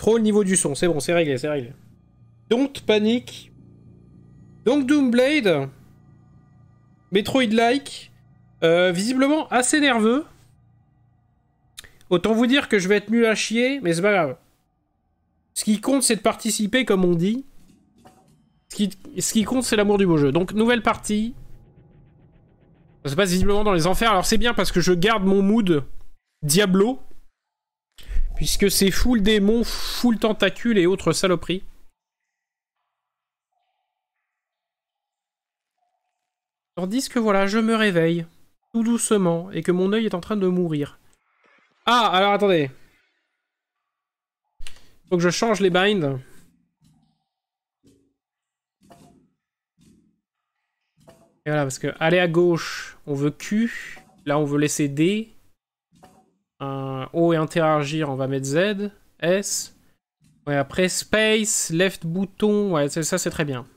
Trop le niveau du son. C'est bon, c'est réglé, c'est réglé. Don't panic. Donc Doomblade. Metroid-like. Visiblement assez nerveux. Autant vous dire que je vais être nul à chier, mais c'est pas grave. Ce qui compte, c'est de participer, comme on dit. Ce qui compte, c'est l'amour du beau jeu. Donc, nouvelle partie. Ça se passe visiblement dans les enfers. Alors, c'est bien parce que je garde mon mood Diablo. Puisque c'est full démon, full tentacules et autres saloperies. Tandis que voilà, je me réveille. Tout doucement. Et que mon œil est en train de mourir. Ah, alors attendez. Faut que je change les binds. Et voilà, parce que aller à gauche, on veut Q. Là, on veut laisser D. O et interagir, on va mettre Z. S. Ouais, après space, left bouton. Ouais, ça, c'est très bien.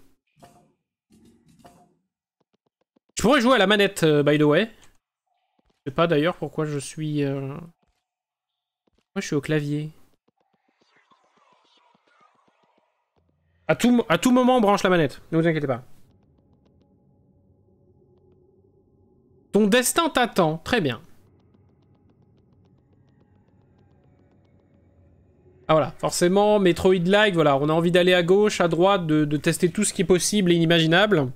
Je pourrais jouer à la manette, by the way. Je sais pas d'ailleurs pourquoi je suis... Moi, je suis au clavier. À tout moment, on branche la manette. Ne vous inquiétez pas. Ton destin t'attend. Très bien. Ah voilà, forcément, Metroid-like, voilà, on a envie d'aller à gauche, à droite, de tester tout ce qui est possible et inimaginable.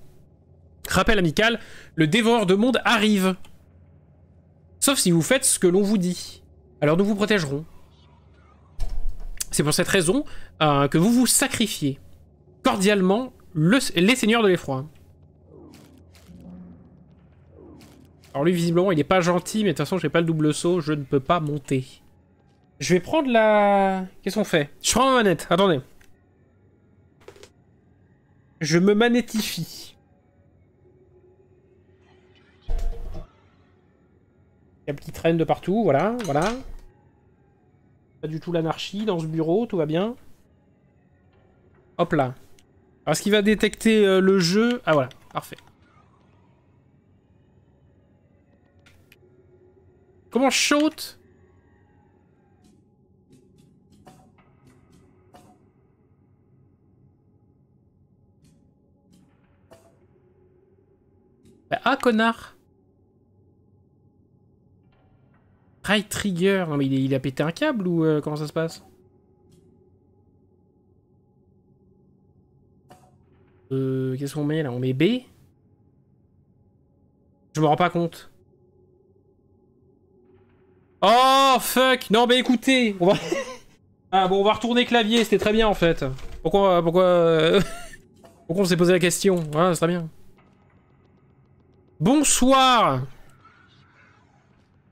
Rappel amical, le dévoreur de monde arrive. Sauf si vous faites ce que l'on vous dit. Alors nous vous protégerons. C'est pour cette raison que vous vous sacrifiez. Cordialement, les seigneurs de l'effroi. Alors lui, visiblement, il n'est pas gentil, mais de toute façon, j'ai pas le double saut, je ne peux pas monter. Je vais prendre la... Qu'est-ce qu'on fait? Je prends ma manette, attendez. Je me manétifie. Il y a petit traîne de partout, voilà, voilà. Pas du tout l'anarchie dans ce bureau, tout va bien. Hop là. Alors, est-ce qu'il va détecter le jeu? Ah voilà, parfait. Comment je saute? Ah, connard! Right trigger. Non, mais il a pété un câble ou comment ça se passe? Qu'est-ce qu'on met là? On met B? Je me rends pas compte. Oh, fuck! Non, mais écoutez! On va... Ah bon, on va retourner clavier, c'était très bien en fait. Pourquoi on s'est posé la question? Voilà, c'est très bien. Bonsoir!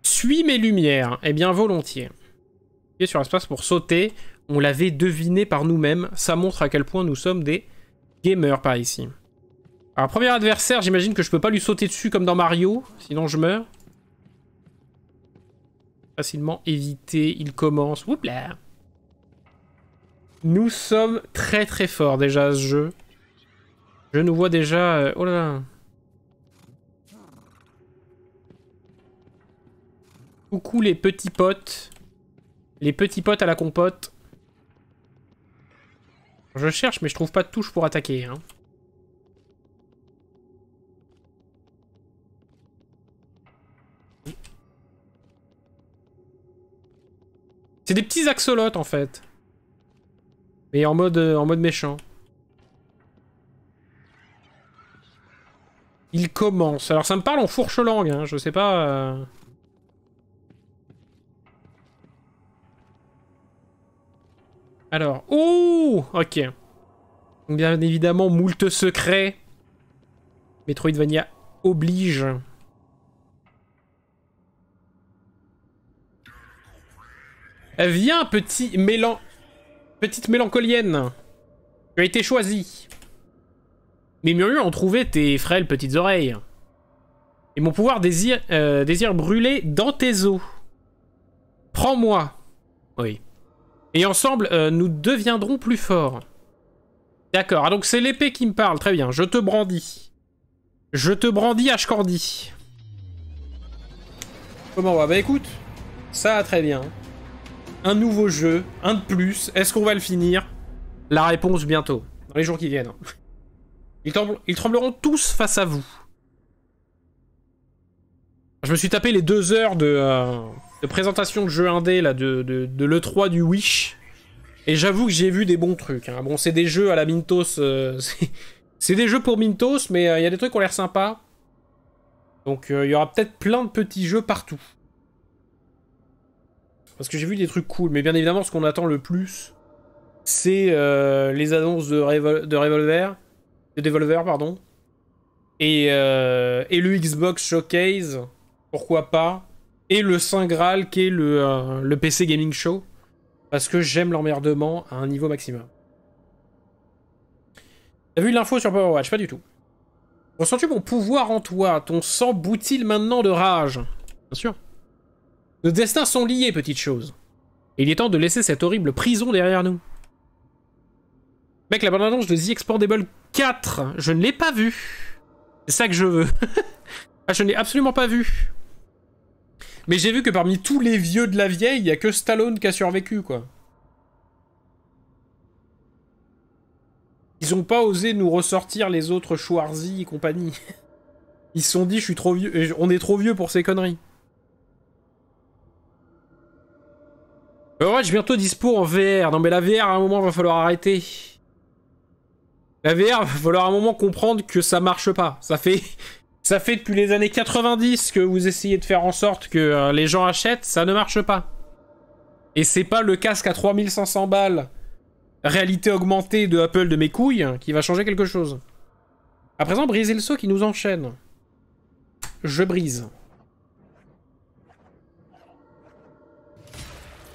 Suis mes lumières. Eh bien, volontiers. Appuyez sur l'espace pour sauter. On l'avait deviné par nous-mêmes. Ça montre à quel point nous sommes des gamers par ici. Alors, premier adversaire, j'imagine que je peux pas lui sauter dessus comme dans Mario. Sinon, je meurs. Facilement éviter. Il commence. Oups là. Nous sommes très très forts déjà à ce jeu. Je nous vois déjà... Oh là là. Coucou les petits potes. Les petits potes à la compote. Je cherche mais je trouve pas de touche pour attaquer. Hein. C'est des petits axolotes en fait. Mais en mode méchant. Il commence. Alors ça me parle en fourche-langue, hein. Je sais pas... Alors... Oh, ok. Bien évidemment, moult secrets. Metroidvania oblige. Viens, petite mélancolienne. Tu as été choisie. Mes murmures ont trouvé tes frêles petites oreilles. Et mon pouvoir désire brûler dans tes os. Prends-moi. Oui. Et ensemble, nous deviendrons plus forts. D'accord, ah, donc c'est l'épée qui me parle. Très bien, je te brandis. Je te brandis, Ashcordi. Comment on va? Bah écoute, ça va très bien. Un nouveau jeu, un de plus. Est-ce qu'on va le finir? La réponse bientôt, dans les jours qui viennent. Ils trembleront tous face à vous. Je me suis tapé les 2 heures de présentation de jeux indés là, de l'E3 du Wish. Et j'avoue que j'ai vu des bons trucs. Hein. Bon, c'est des jeux à la Mintos. C'est des jeux pour Mintos, mais il y a des trucs qui ont l'air sympas. Donc il y aura peut-être plein de petits jeux partout. Parce que j'ai vu des trucs cool. Mais bien évidemment, ce qu'on attend le plus, c'est les annonces de Devolver, pardon. Et le Xbox Showcase, pourquoi pas. Et le Saint Graal, qui est le PC Gaming Show. Parce que j'aime l'emmerdement à un niveau maximum. T'as vu l'info sur Powerwatch? Pas du tout. Ressens-tu mon pouvoir en toi? Ton sang bout-il maintenant de rage? Bien sûr. Nos destins sont liés, petite chose. Et il est temps de laisser cette horrible prison derrière nous. Mec, la bande-annonce de The Expandable 4, je ne l'ai pas vue. C'est ça que je veux. Ah, je ne l'ai absolument pas vue. Mais j'ai vu que parmi tous les vieux de la vieille, il n'y a que Stallone qui a survécu, quoi. Ils ont pas osé nous ressortir les autres Schwarzy et compagnie. Ils se sont dit, je suis trop vieux, on est trop vieux pour ces conneries. Overwatch bientôt dispo en VR. Non mais la VR, à un moment, va falloir arrêter. La VR, va falloir à un moment comprendre que ça marche pas. Ça fait depuis les années 90 que vous essayez de faire en sorte que les gens achètent, ça ne marche pas. Et c'est pas le casque à 3500 balles, réalité augmentée de Apple de mes couilles, qui va changer quelque chose. À présent, brisez le seau qui nous enchaîne. Je brise.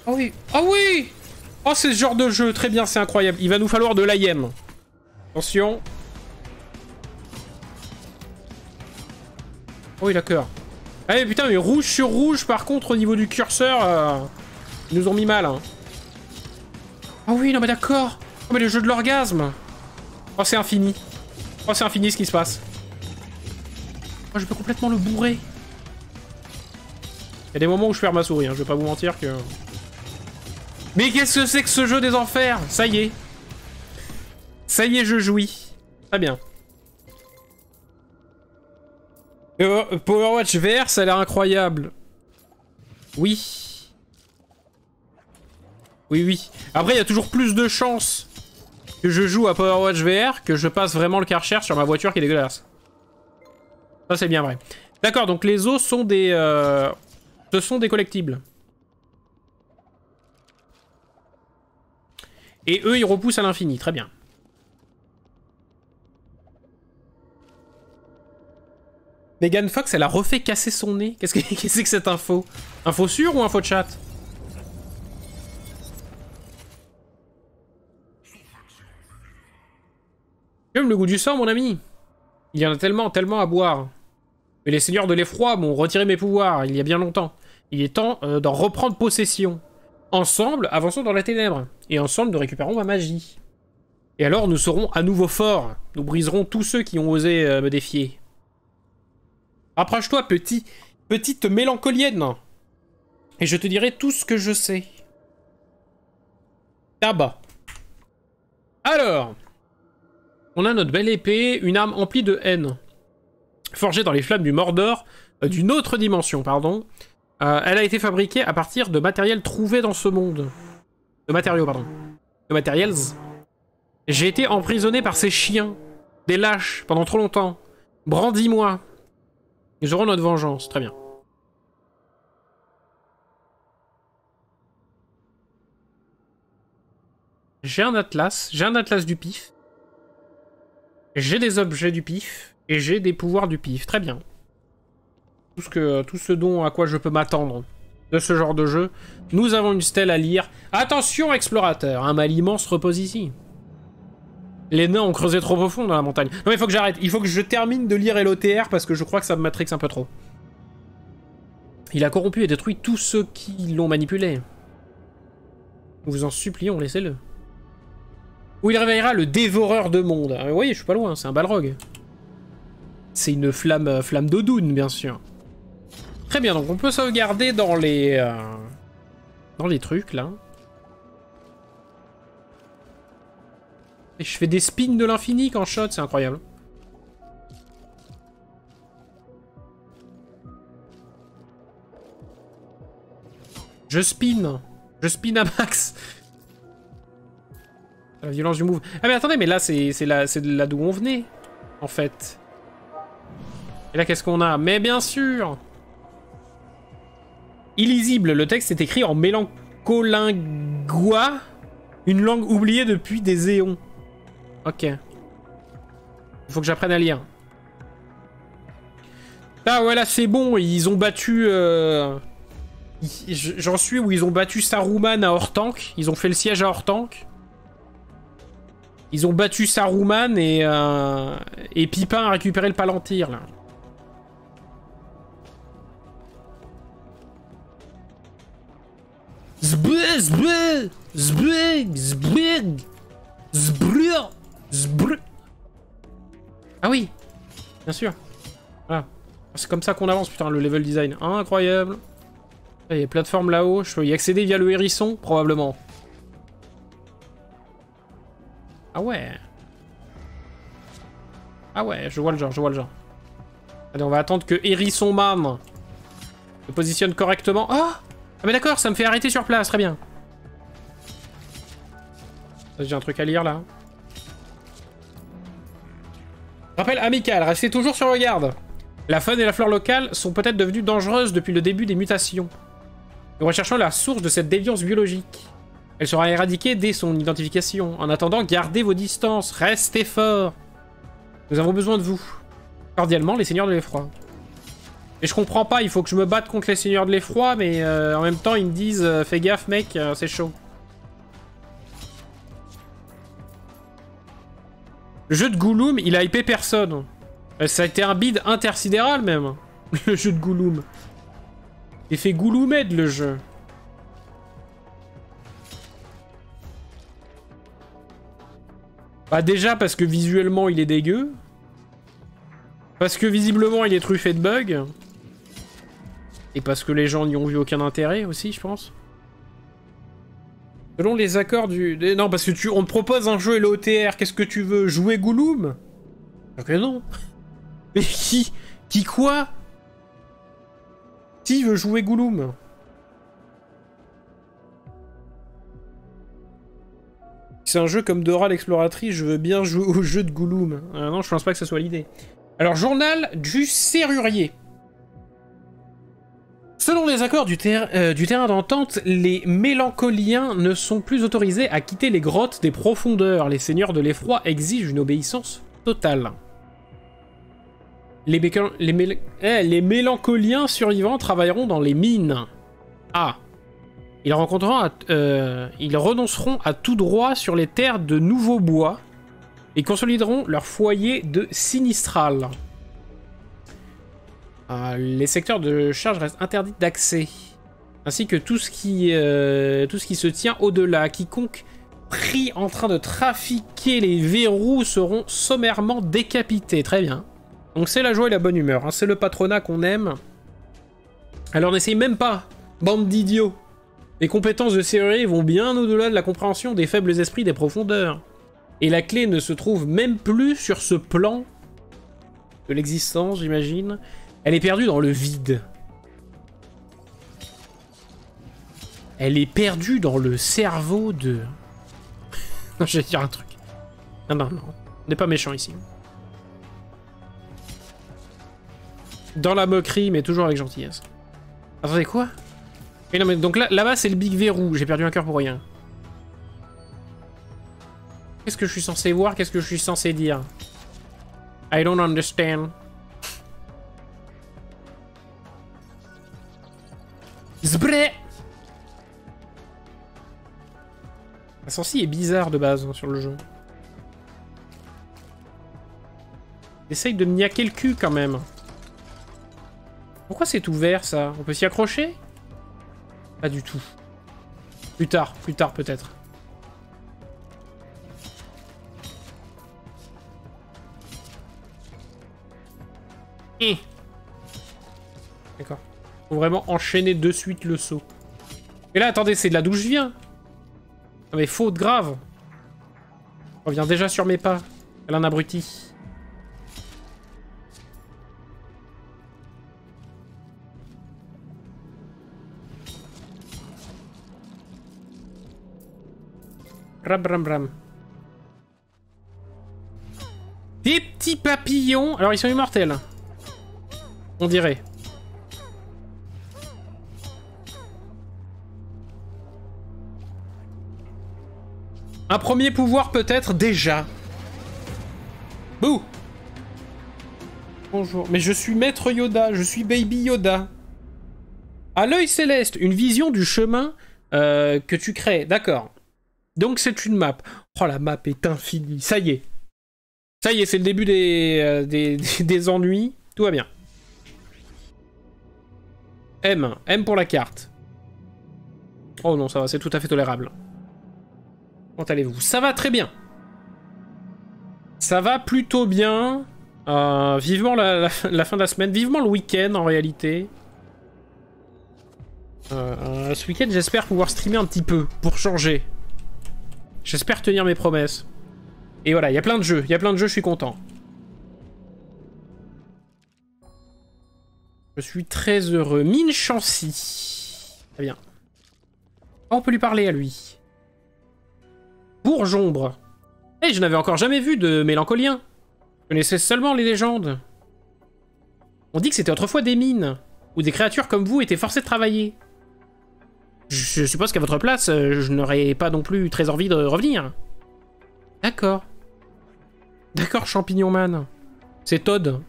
Oh oui. Oh oui. Oh, c'est ce genre de jeu. Très bien, c'est incroyable. Il va nous falloir de l'AIM. Attention. Oh oui, d'accord. Ah mais putain, mais rouge sur rouge, par contre, au niveau du curseur, ils nous ont mis mal. Hein. Oh oui, non mais d'accord. Oh mais le jeu de l'orgasme. Oh, c'est infini. Oh, c'est infini ce qui se passe. Oh, je peux complètement le bourrer. Il y a des moments où je perds ma souris, hein. Je vais pas vous mentir que... Mais qu'est-ce que c'est que ce jeu des enfers? Ça y est. Ça y est, je jouis. Très bien. Powerwatch VR, ça a l'air incroyable. Oui. Oui, oui. Après, il y a toujours plus de chances que je joue à Powerwatch VR que je passe vraiment le Karcher sur ma voiture qui est dégueulasse. Ça, c'est bien vrai. D'accord, donc les os sont des... Ce sont des collectibles. Et eux, ils repoussent à l'infini. Très bien. Megan Fox, elle a refait casser son nez. Qu'est-ce que c'est que cette info? Info sûre ou info de chat? J'aime le goût du sang, mon ami. Il y en a tellement, tellement à boire. Mais les seigneurs de l'effroi m'ont retiré mes pouvoirs il y a bien longtemps. Il est temps d'en reprendre possession. Ensemble, avançons dans la ténèbres. Et ensemble, nous récupérons ma magie. Et alors, nous serons à nouveau forts. Nous briserons tous ceux qui ont osé me défier. Approche-toi, petite mélancolienne. Et je te dirai tout ce que je sais. Tabac. Alors, on a notre belle épée, une arme emplie de haine. Forgée dans les flammes du Mordor, d'une autre dimension, pardon. Elle a été fabriquée à partir de matériel trouvé dans ce monde. De matériaux, pardon. De matériels. J'ai été emprisonné par ces chiens. Des lâches, pendant trop longtemps. Brandis-moi. Nous aurons notre vengeance. Très bien. J'ai un atlas du pif. J'ai des objets du pif. Et j'ai des pouvoirs du pif. Très bien. Tout ce dont à quoi je peux m'attendre de ce genre de jeu. Nous avons une stèle à lire. Attention, explorateur, un mal immense repose ici. Les nains ont creusé trop profond dans la montagne. Non mais il faut que j'arrête. Il faut que je termine de lire LOTR parce que je crois que ça me matrix un peu trop. Il a corrompu et détruit tous ceux qui l'ont manipulé. Nous vous en supplions, laissez-le. Ou il réveillera le dévoreur de monde. Ah, vous voyez, je suis pas loin, c'est un balrog. C'est une flamme d'Odun, bien sûr. Très bien, donc on peut sauvegarder dans les Dans les trucs, là. Et je fais des spins de l'infini quand je shot, c'est incroyable. Je spin à max. La violence du move. Ah mais attendez, mais là c'est là d'où on venait, en fait. Et là qu'est-ce qu'on a? Mais bien sûr. Illisible, le texte est écrit en mélancolingois, une langue oubliée depuis des éons. Ok. Il faut que j'apprenne à lire. Ah ouais, là c'est bon, ils ont battu... J'en suis où ils ont battu Saruman à Hortank. Ils ont fait le siège à Hortank. Ils ont battu Saruman et Pipin a récupéré le Palantir, là. Ah oui, bien sûr. Voilà. C'est comme ça qu'on avance, putain, le level design. Incroyable. Il y a plateforme là-haut, je peux y accéder via le hérisson, probablement. Ah ouais. Ah ouais, je vois le genre, je vois le genre. Allez, on va attendre que Hérisson Man se positionne correctement. Oh! Ah mais d'accord, ça me fait arrêter sur place, très bien. J'ai un truc à lire là. Rappel amical, restez toujours sur le garde. La faune et la flore locale sont peut-être devenues dangereuses depuis le début des mutations. Nous recherchons la source de cette déviance biologique. Elle sera éradiquée dès son identification. En attendant, gardez vos distances, restez forts. Nous avons besoin de vous. Cordialement, les seigneurs de l'effroi. Et je comprends pas, il faut que je me batte contre les seigneurs de l'effroi, mais en même temps, ils me disent fais gaffe, mec, c'est chaud. Le jeu de Gouloum, il a hypé personne. Ça a été un bid intersidéral, même. Le jeu de Gouloum. Il fait Gouloumed, le jeu. Bah déjà parce que visuellement il est dégueu. Parce que visiblement il est truffé de bugs. Et parce que les gens n'y ont vu aucun intérêt aussi, je pense. Selon les accords du... Non, parce que on te propose un jeu LOTR, qu'est-ce que tu veux? Jouer Gouloum? Ok, non. Mais qui quoi? Qui veut jouer Gouloum? C'est un jeu comme Dora l'exploratrice, je veux bien jouer au jeu de Gouloum. Non, je pense pas que ce soit l'idée. Alors, journal du serrurier. Selon les accords du terrain d'entente, les mélancoliens ne sont plus autorisés à quitter les grottes des profondeurs. Les seigneurs de l'effroi exigent une obéissance totale. Les mélancoliens survivants travailleront dans les mines. Ah. Ils renonceront à tout droit sur les terres de nouveaux bois et consolideront leur foyer de sinistral. Les secteurs de charge restent interdits d'accès, ainsi que tout ce qui se tient au-delà. Quiconque pris en train de trafiquer les verrous seront sommairement décapités. Très bien. Donc c'est la joie et la bonne humeur, hein. C'est le patronat qu'on aime. Alors n'essayez même pas, bande d'idiots. Les compétences de serrurier vont bien au-delà de la compréhension des faibles esprits des profondeurs. Et la clé ne se trouve même plus sur ce plan de l'existence, j'imagine. Elle est perdue dans le vide. Elle est perdue dans le cerveau de... Non, je vais dire un truc. Non. On n'est pas méchant ici. Dans la moquerie, mais toujours avec gentillesse. Attendez, quoi? Mais non, mais donc là-bas, c'est le big verrou. J'ai perdu un cœur pour rien. Qu'est-ce que je suis censé voir? Qu'est-ce que je suis censé dire? I don't understand. Zbré! La sensi est bizarre de base, hein, sur le jeu. Essaye de me niaquer le cul quand même. Pourquoi c'est ouvert ça? On peut s'y accrocher? Pas du tout. Plus tard peut-être. D'accord. Faut vraiment enchaîner de suite le saut. Et là, attendez, c'est de là d'où je viens. Non mais faute grave. Je reviens déjà sur mes pas. Elle en abruti. Bram bram bram. Des petits papillons. Alors ils sont immortels. On dirait. Un premier pouvoir peut-être déjà. Bouh. Bonjour. Mais je suis Maître Yoda, je suis Baby Yoda. À l'œil céleste, une vision du chemin que tu crées. D'accord. Donc c'est une map. Oh, la map est infinie. Ça y est. Ça y est, c'est le début des ennuis. Tout va bien. M. M pour la carte. Oh non, ça va, c'est tout à fait tolérable. Comment allez-vous? Ça va très bien. Ça va plutôt bien. Vivement la fin de la semaine. Vivement le week-end, en réalité. Ce week-end, j'espère pouvoir streamer un petit peu, pour changer. J'espère tenir mes promesses. Et voilà, il y a plein de jeux. Il y a plein de jeux, je suis content. Je suis très heureux. Mine Chancy. Très bien. Oh, on peut lui parler à lui. Bourgombre. Eh, je n'avais encore jamais vu de mélancolien. Je connaissais seulement les légendes. On dit que c'était autrefois des mines, où des créatures comme vous étaient forcées de travailler. Je suppose qu'à votre place, je n'aurais pas non plus très envie de revenir. D'accord. D'accord, Champignon Man. C'est Todd.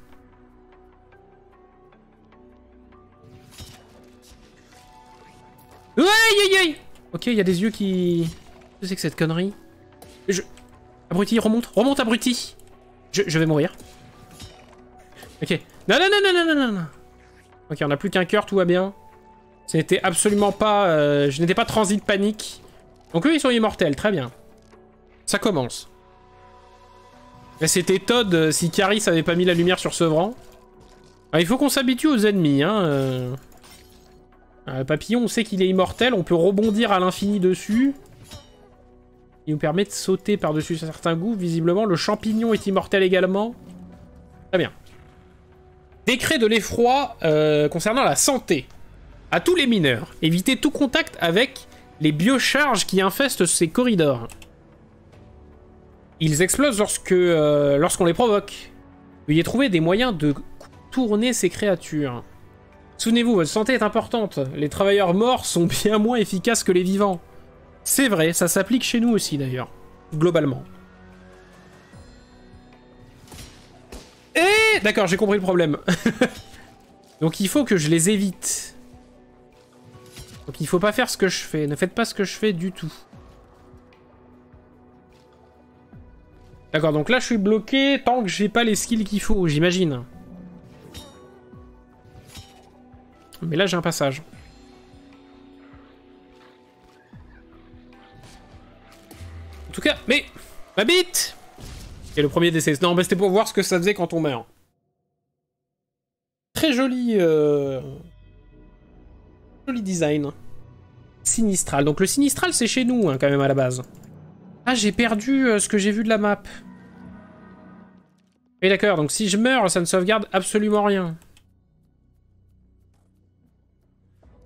Aïe aïe aïe. Ok, il y a des yeux qui... Qu'est-ce que c'est que cette connerie? Abruti, remonte. Remonte, abruti. Je vais mourir. Ok. Non, non, non, non, non, non, non. Ok, on n'a plus qu'un cœur, tout va bien. C'était absolument pas... je n'étais pas transi de panique. Donc eux, ils sont immortels, très bien. Ça commence. C'était Todd si Caris avait pas mis la lumière sur Sevran. Alors, il faut qu'on s'habitue aux ennemis, hein. Papillon, on sait qu'il est immortel, on peut rebondir à l'infini dessus. Il nous permet de sauter par-dessus certains gouffres, visiblement. Le champignon est immortel également. Très bien. Décret de l'effroi concernant la santé. À tous les mineurs, évitez tout contact avec les biocharges qui infestent ces corridors. Ils explosent lorsqu'on les provoque. Veuillez trouver des moyens de tourner ces créatures. Souvenez-vous, votre santé est importante. Les travailleurs morts sont bien moins efficaces que les vivants. C'est vrai, ça s'applique chez nous aussi d'ailleurs, globalement. Et d'accord, j'ai compris le problème. Donc il faut que je les évite. Donc il faut pas faire ce que je fais. Ne faites pas ce que je fais du tout. D'accord, donc là je suis bloqué tant que j'ai pas les skills qu'il faut, j'imagine. Mais là j'ai un passage. En tout cas, mais... Ma bite! Et le premier décès. Non, mais c'était pour voir ce que ça faisait quand on meurt. Très joli... Joli design. Sinistral. Donc le Sinistral, c'est chez nous, hein, quand même, à la base. Ah, j'ai perdu ce que j'ai vu de la map. Oui, d'accord. Donc si je meurs, ça ne sauvegarde absolument rien.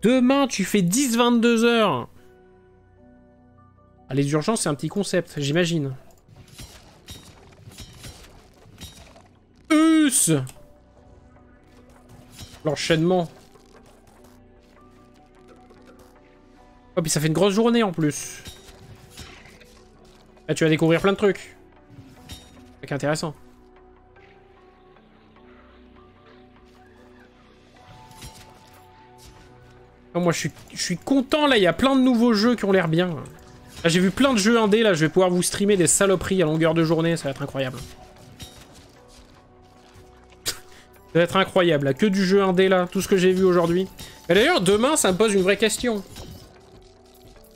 Demain, tu fais 10-22 heures. Ah, les urgences, c'est un petit concept, j'imagine. L'enchaînement. Oh, puis ça fait une grosse journée en plus. Là, tu vas découvrir plein de trucs. C'est intéressant. Oh, moi, je suis content, là. Il y a plein de nouveaux jeux qui ont l'air bien. Là, j'ai vu plein de jeux indés, là. Je vais pouvoir vous streamer des saloperies à longueur de journée. Ça va être incroyable. Ça va être incroyable, là. Que du jeu indé, là. Tout ce que j'ai vu aujourd'hui. Et d'ailleurs, demain, ça me pose une vraie question.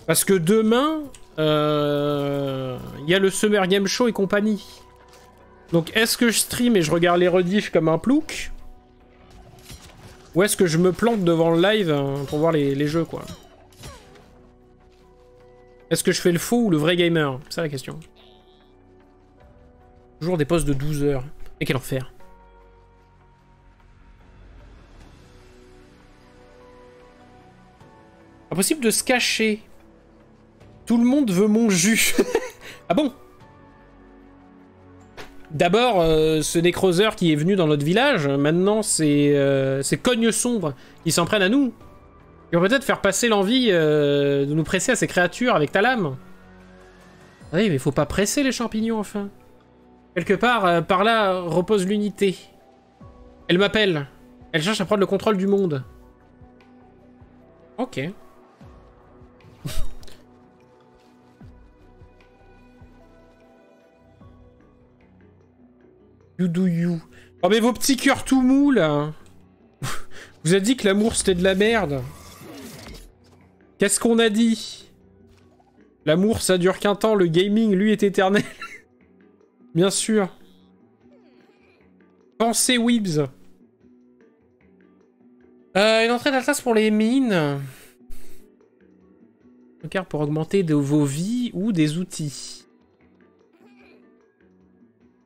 Parce que demain... y a le Summer Game Show et compagnie. Donc est-ce que je stream et je regarde les rediffs comme un plouc? Ou est-ce que je me plante devant le live pour voir les jeux, quoi? Est-ce que je fais le faux ou le vrai gamer? C'est ça la question. Toujours des postes de 12 heures. Et quel enfer. Impossible de se cacher. Tout le monde veut mon jus. Ah bon? D'abord, ce nécroseur qui est venu dans notre village, maintenant c'est Cogne Sombre qui s'en prennent à nous. Ils vont peut-être faire passer l'envie de nous presser à ces créatures avec ta lame. Oui, mais faut pas presser les champignons, enfin. Quelque part, par là, repose l'unité. Elle m'appelle. Elle cherche à prendre le contrôle du monde. Ok. You do you. Oh mais vos petits cœurs tout mous, là. Vous avez dit que l'amour, c'était de la merde. Qu'est-ce qu'on a dit? L'amour, ça dure qu'un temps, le gaming, lui, est éternel. Bien sûr. Pensez Weebs. Une entrée d'Atlas pour les mines. Un carte pour augmenter vos vies ou des outils.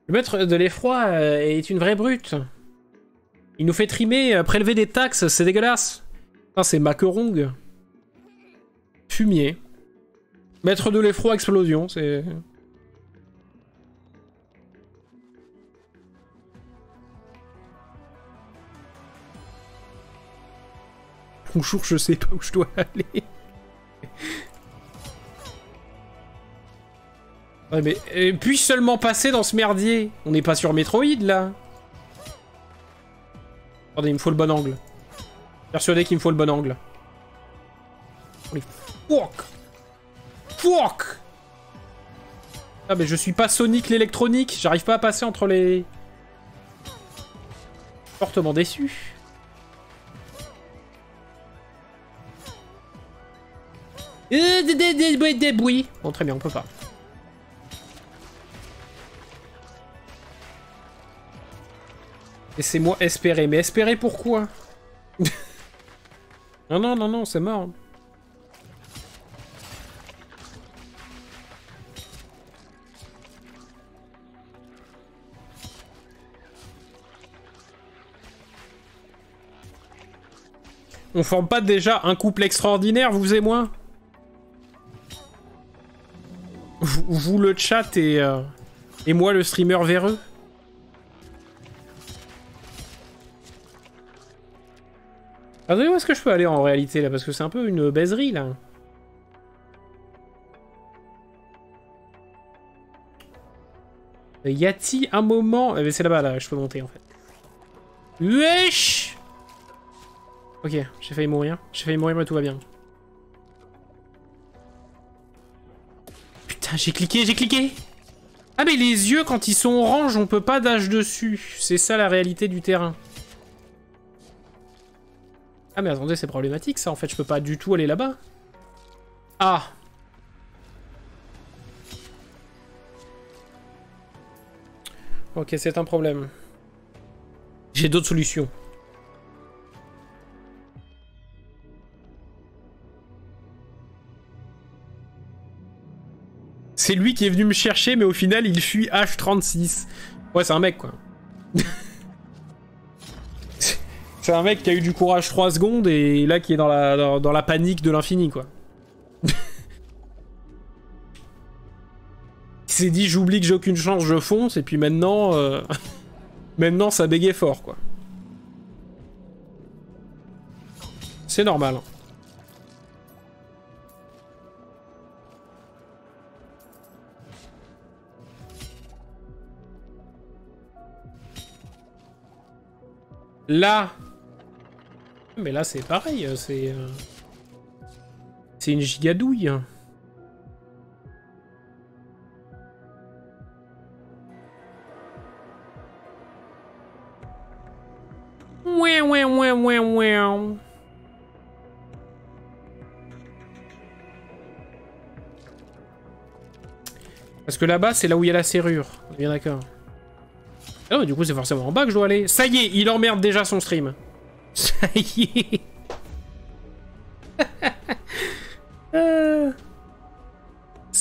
Le maître de l'effroi est une vraie brute. Il nous fait trimer, prélever des taxes, c'est dégueulasse. Ah, c'est Maquerong. Fumier. Maître de l'effroi, explosion, c'est... Bonjour, je sais pas où je dois aller. Ouais, mais puis seulement passer dans ce merdier. On n'est pas sur Metroid, là. Attendez, il me faut le bon angle. Persuadé qu'il me faut le bon angle. Holy fuck! Fuck! Ah, mais je suis pas Sonic l'électronique. J'arrive pas à passer entre les... Fortement déçu. Des bruits. Bon, très bien, on peut pas. Laissez-moi espérer. Mais espérer pourquoi? Non, non, non, non, c'est mort. On forme pas déjà un couple extraordinaire, vous et moi? Vous le chat et moi le streamer véreux. Attendez, où est-ce que je peux aller en réalité là? Parce que c'est un peu une baiserie là. Y a-t-il un moment... c'est là-bas là, je peux monter en fait. Wesh! Ok, j'ai failli mourir. J'ai failli mourir mais tout va bien. Putain, j'ai cliqué, j'ai cliqué! Ah mais les yeux quand ils sont orange, on peut pas dash dessus. C'est ça la réalité du terrain. Ah mais attendez, c'est problématique ça en fait, je peux pas du tout aller là-bas. Ah. Ok, c'est un problème. J'ai d'autres solutions. C'est lui qui est venu me chercher, mais au final, il fuit H36. Ouais, c'est un mec, quoi. C'est un mec qui a eu du courage 3 secondes et là qui est dans la panique de l'infini, quoi. Il s'est dit, j'oublie que j'ai aucune chance, je fonce, et puis maintenant... maintenant, ça bégait fort, quoi. C'est normal. Là. Mais là, c'est pareil, c'est une gigadouille. Ouais, ouais, ouais, ouais, ouais. Parce que là-bas, c'est là où il y a la serrure. On est bien d'accord. Ah, du coup, c'est forcément en bas que je dois aller. Ça y est, il emmerde déjà son stream. Ça y est.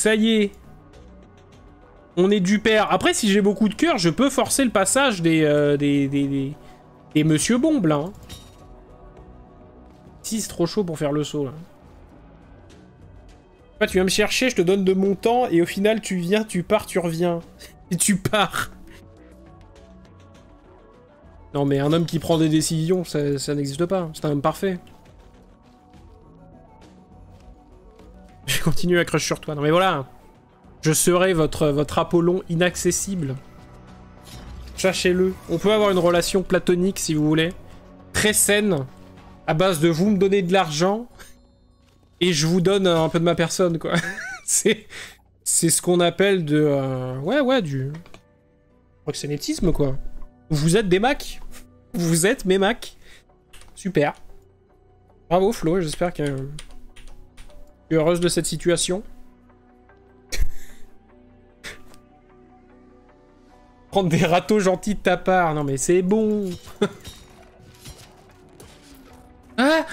ça y est. On est du père. Après, si j'ai beaucoup de cœur, je peux forcer le passage des Monsieur Bombe, là. Hein. Si, c'est trop chaud pour faire le saut, là. Ouais, tu viens me chercher, je te donne de mon temps, et au final, tu viens, tu pars, tu reviens. Et tu pars. Non, mais un homme qui prend des décisions, ça n'existe pas. C'est un homme parfait. Je continue à crush sur toi. Non, mais voilà. Je serai votre Apollon inaccessible. Sachez-le. On peut avoir une relation platonique, si vous voulez. Très saine. À base de vous me donnez de l'argent. Et je vous donne un peu de ma personne, quoi. C'est ce qu'on appelle de... ouais, du... proxénétisme, quoi. Vous êtes des Macs. Vous êtes mes Macs. Super. Bravo, Flo. J'espère que... tu es heureuse de cette situation. Prendre des râteaux gentils de ta part. Non, mais c'est bon. Ah.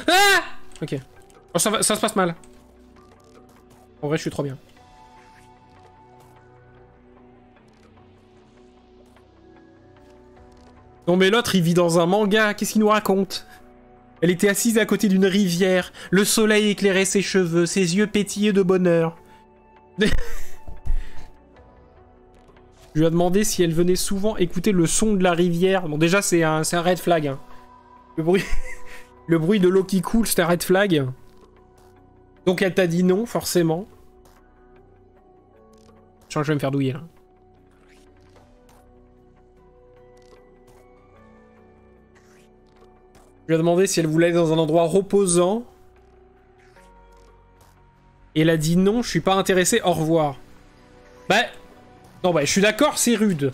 Ok. Oh, ça se passe mal. En vrai, je suis trop bien. Non mais l'autre, il vit dans un manga. Qu'est-ce qu'il nous raconte? Elle était assise à côté d'une rivière. Le soleil éclairait ses cheveux. Ses yeux pétillaient de bonheur. Je lui ai demandé si elle venait souvent écouter le son de la rivière. Bon, déjà, c'est un red flag. Hein. Le bruit de l'eau qui coule, c'est un red flag. Donc elle t'a dit non, forcément. Je sens que je vais me faire douiller, là. Je lui ai demandé si elle voulait aller dans un endroit reposant. Et elle a dit non, je suis pas intéressé, au revoir. Bah... non, bah, je suis d'accord, c'est rude.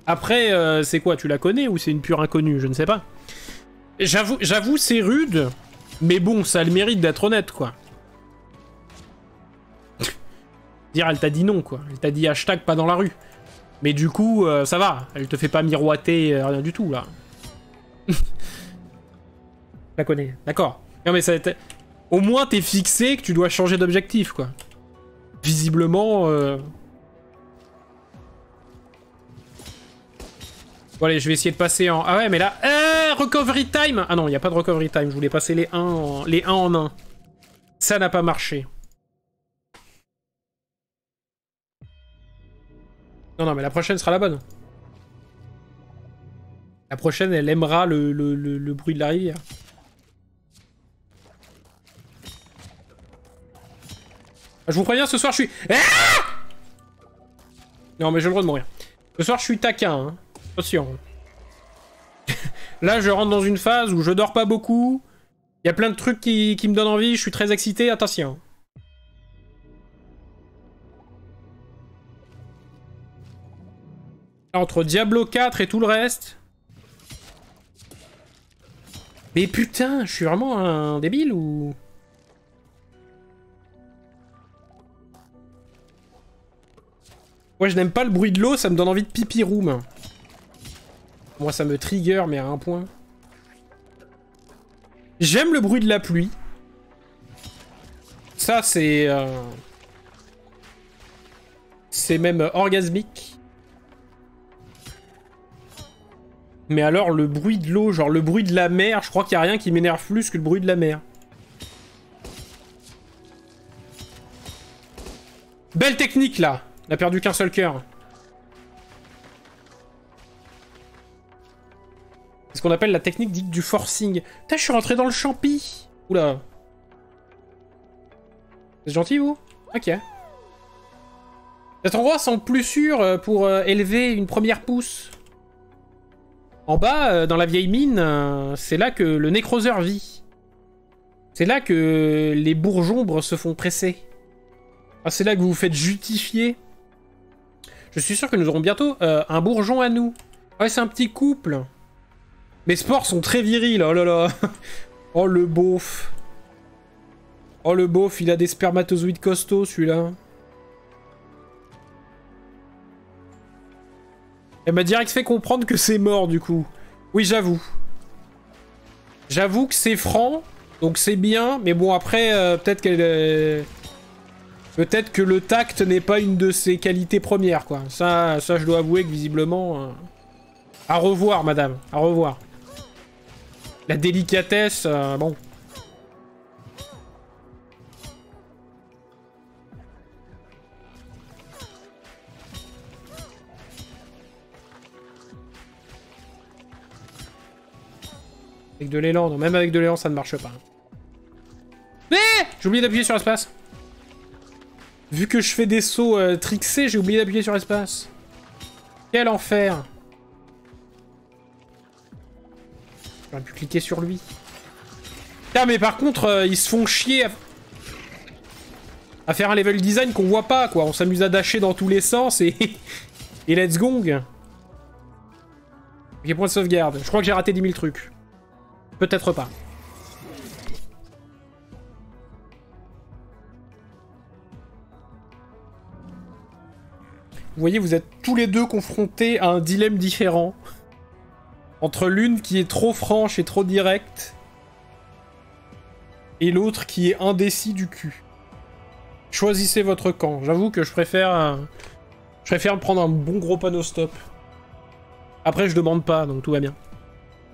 Après, c'est quoi? Tu la connais ou c'est une pure inconnue? Je ne sais pas. J'avoue, c'est rude. Mais bon, ça a le mérite d'être honnête, quoi. Dire, elle t'a dit non, quoi. Elle t'a dit hashtag pas dans la rue. Mais du coup, ça va. Elle te fait pas miroiter, rien du tout, là. Je la connais, d'accord. Non, mais ça... au moins, t'es fixé que tu dois changer d'objectif, quoi. Visiblement... Bon allez, je vais essayer de passer en... ah ouais, mais là... recovery time. Ah non, il n'y a pas de recovery time. Je voulais passer les 1 en 1. Ça n'a pas marché. Non, mais la prochaine sera la bonne. La prochaine, elle aimera le bruit de la rivière. Je vous préviens, ce soir, je suis... non, mais j'ai le droit de mourir. Ce soir, je suis taquin, hein. Attention. Là, je rentre dans une phase où je dors pas beaucoup. Il y a plein de trucs qui me donnent envie. Je suis très excité. Attention. Entre Diablo 4 et tout le reste. Mais putain, je suis vraiment un débile ou... ouais, je n'aime pas le bruit de l'eau. Ça me donne envie de pipi room. Moi, ça me trigger, mais à un point. J'aime le bruit de la pluie. Ça, c'est... c'est même orgasmique. Mais alors, le bruit de l'eau, genre le bruit de la mer, je crois qu'il n'y a rien qui m'énerve plus que le bruit de la mer. Belle technique, là. On a perdu qu'un seul cœur. C'est ce qu'on appelle la technique dite du forcing. Putain, je suis rentré dans le champi. Oula. C'est gentil, vous? Ok. Cet endroit semble plus sûr pour élever une première pousse. En bas, dans la vieille mine, c'est là que le nécroseur vit. C'est là que les bourgeombres se font presser. Ah, c'est là que vous vous faites justifier. Je suis sûr que nous aurons bientôt un bourgeon à nous. Ouais, c'est un petit couple. Mes sports sont très virils, oh là là. Oh le beauf. Oh le beauf, il a des spermatozoïdes costauds celui-là. Elle m'a direct fait comprendre que c'est mort du coup. Oui, j'avoue. J'avoue que c'est franc, donc c'est bien, mais bon après, peut-être qu'elle... Peut-être que le tact n'est pas une de ses qualités premières, quoi. Ça je dois avouer que visiblement... À revoir, madame. À revoir. La délicatesse, bon... Avec de l'élan, non, même avec de l'élan, ça ne marche pas. Mais j'ai oublié d'appuyer sur espace. Vu que je fais des sauts trixés, j'ai oublié d'appuyer sur espace. Quel enfer. J'aurais pu cliquer sur lui. Ah mais par contre, ils se font chier à faire un level design qu'on voit pas, quoi. On s'amuse à dasher dans tous les sens et... et let's gong. Ok, point de sauvegarde. Je crois que j'ai raté 10 000 trucs. Peut-être pas. Vous voyez, vous êtes tous les deux confrontés à un dilemme différent. Entre l'une qui est trop franche et trop directe, et l'autre qui est indécis du cul. Choisissez votre camp. J'avoue que je préfère me prendre un bon gros panneau stop. Après, je demande pas, donc tout va bien.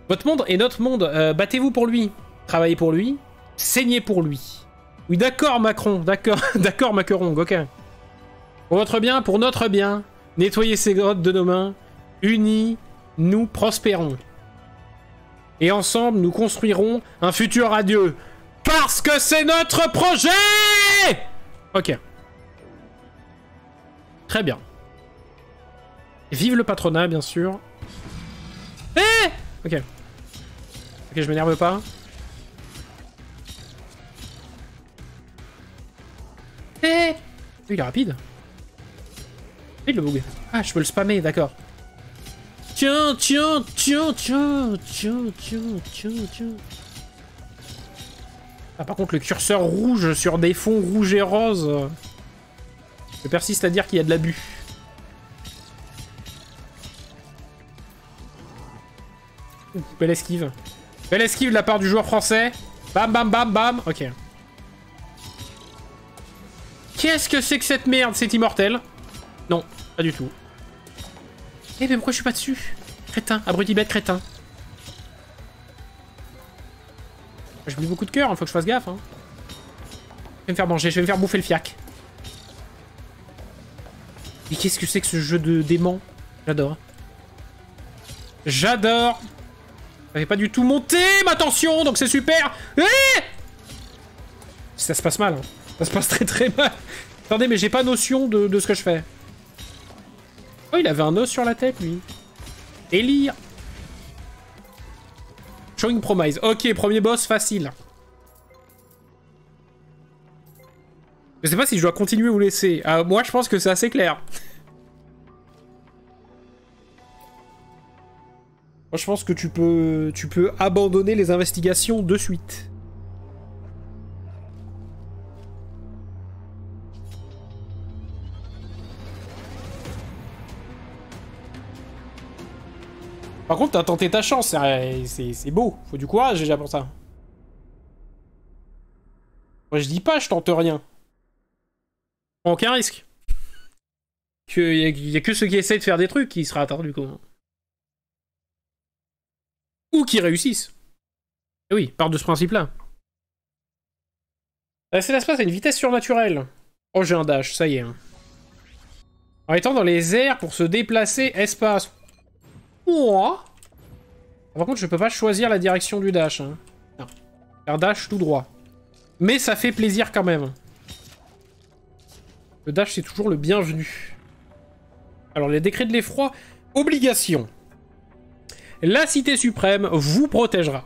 Votre monde est notre monde. Battez-vous pour lui. Travaillez pour lui. Saignez pour lui. Oui, d'accord, Macron. D'accord, d'accord, Macron. Ok. Pour votre bien, pour notre bien. Nettoyez ces grottes de nos mains. Unis, nous prospérons. Et ensemble, nous construirons un futur radieux. Parce que c'est notre projet! Ok. Très bien. Vive le patronat, bien sûr. Eh! Ok. Ok, je m'énerve pas. Eh! Il est rapide. Il le bug. Ah, je peux le spammer, d'accord. Tiens, tiens, tiens, tiens, tiens, tiens, tiens, tiens. Ah, par contre, le curseur rouge sur des fonds rouges et roses. Je persiste à dire qu'il y a de l'abus. Belle esquive. Belle esquive de la part du joueur français. Bam, bam, bam, bam. Ok. Qu'est-ce que c'est que cette merde? C'est immortel? Non, pas du tout. Eh, mais pourquoi je suis pas dessus? Crétin, abruti bête, crétin. Je mets beaucoup de cœur, il faut que je fasse gaffe. Hein. Je vais me faire manger, je vais me faire bouffer le fiac. Mais qu'est-ce que c'est que ce jeu de démon? J'adore. J'adore. J'avais pas du tout monté ma tension, donc c'est super. Eh, ça se passe mal. Hein. Ça se passe très très mal. Attendez, mais j'ai pas notion de ce que je fais. Oh, il avait un os sur la tête, lui. Élire. Showing Promise. Ok, premier boss facile. Je sais pas si je dois continuer ou laisser. Moi, je pense que c'est assez clair. Moi, je pense que tu peux abandonner les investigations de suite. Par contre, t'as tenté ta chance, c'est beau. Faut du courage déjà pour ça. Moi, je dis pas, je tente rien. Aucun risque. Il y a que ceux qui essayent de faire des trucs qui sera atteint du coup. Ou qui réussissent. Et oui, part de ce principe-là. C'est l'espace à une vitesse surnaturelle. Oh, j'ai un dash, ça y est. En étant dans les airs pour se déplacer, espace. Ouah. Par contre, je peux pas choisir la direction du dash. Hein. Non. Faire dash tout droit. Mais ça fait plaisir quand même. Le dash, c'est toujours le bienvenu. Alors, les décrets de l'effroi. Obligation. La cité suprême vous protégera.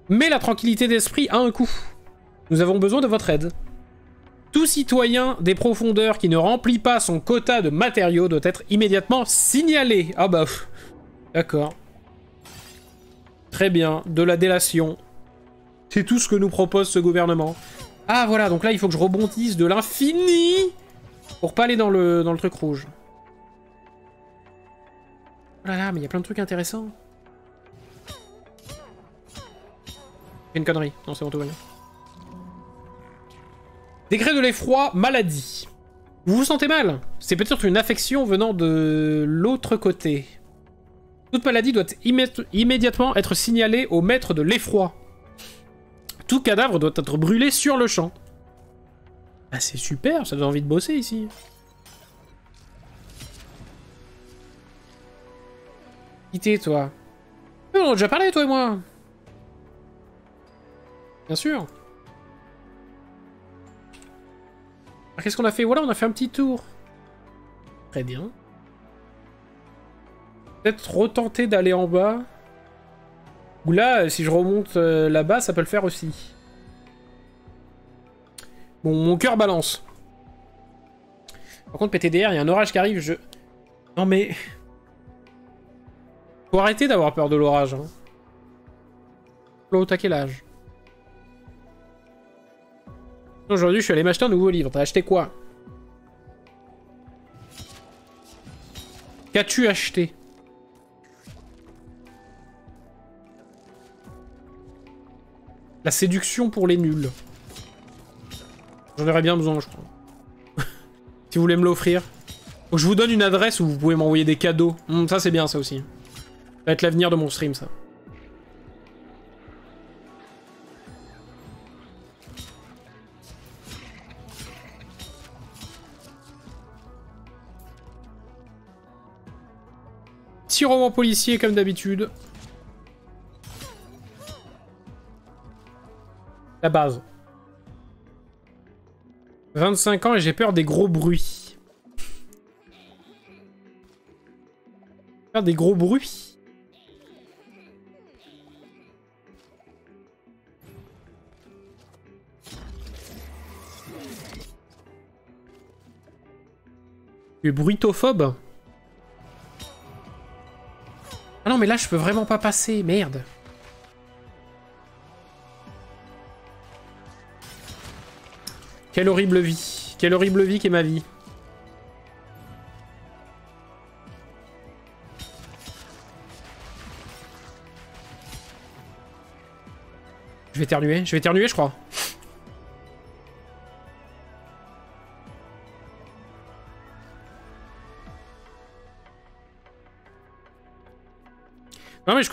Mais la tranquillité d'esprit a un coût. Nous avons besoin de votre aide. Tout citoyen des profondeurs qui ne remplit pas son quota de matériaux doit être immédiatement signalé. Ah bah... D'accord. Très bien. De la délation. C'est tout ce que nous propose ce gouvernement. Ah voilà, donc là il faut que je rebondisse de l'infini pour pas aller dans le truc rouge. Oh là là, mais il y a plein de trucs intéressants. J'ai une connerie. Non, c'est bon, tout va bien. Décret de l'effroi, maladie. Vous vous sentez mal? C'est peut-être une affection venant de l'autre côté. Toute maladie doit immédiatement être signalée au maître de l'effroi. Tout cadavre doit être brûlé sur le champ. Ah, c'est super, ça donne envie de bosser ici. Quitter, toi. On en a déjà parlé, toi et moi. Bien sûr. Alors, qu'est-ce qu'on a fait? Voilà, on a fait un petit tour. Très bien. Peut-être retenter d'aller en bas. Ou là, si je remonte là-bas, ça peut le faire aussi. Bon, mon cœur balance. Par contre, PTDR, il y a un orage qui arrive, je... Non mais... Faut arrêter d'avoir peur de l'orage. Hein. Flo, t'as quel âge? Aujourd'hui, je suis allé m'acheter un nouveau livre. T'as acheté quoi? Qu'as-tu acheté? La séduction pour les nuls. J'en aurais bien besoin, je crois. Si vous voulez me l'offrir. Donc, je vous donne une adresse où vous pouvez m'envoyer des cadeaux. Ça, c'est bien, ça aussi. Ça va être l'avenir de mon stream, ça. Petit roman policier, comme d'habitude. La base. 25 ans et j'ai peur des gros bruits. Peur des gros bruits. Tu es bruitophobe? Ah non mais là je peux vraiment pas passer, merde. Quelle horrible vie. Quelle horrible vie qu'est ma vie. Je vais éternuer, je crois. Non mais je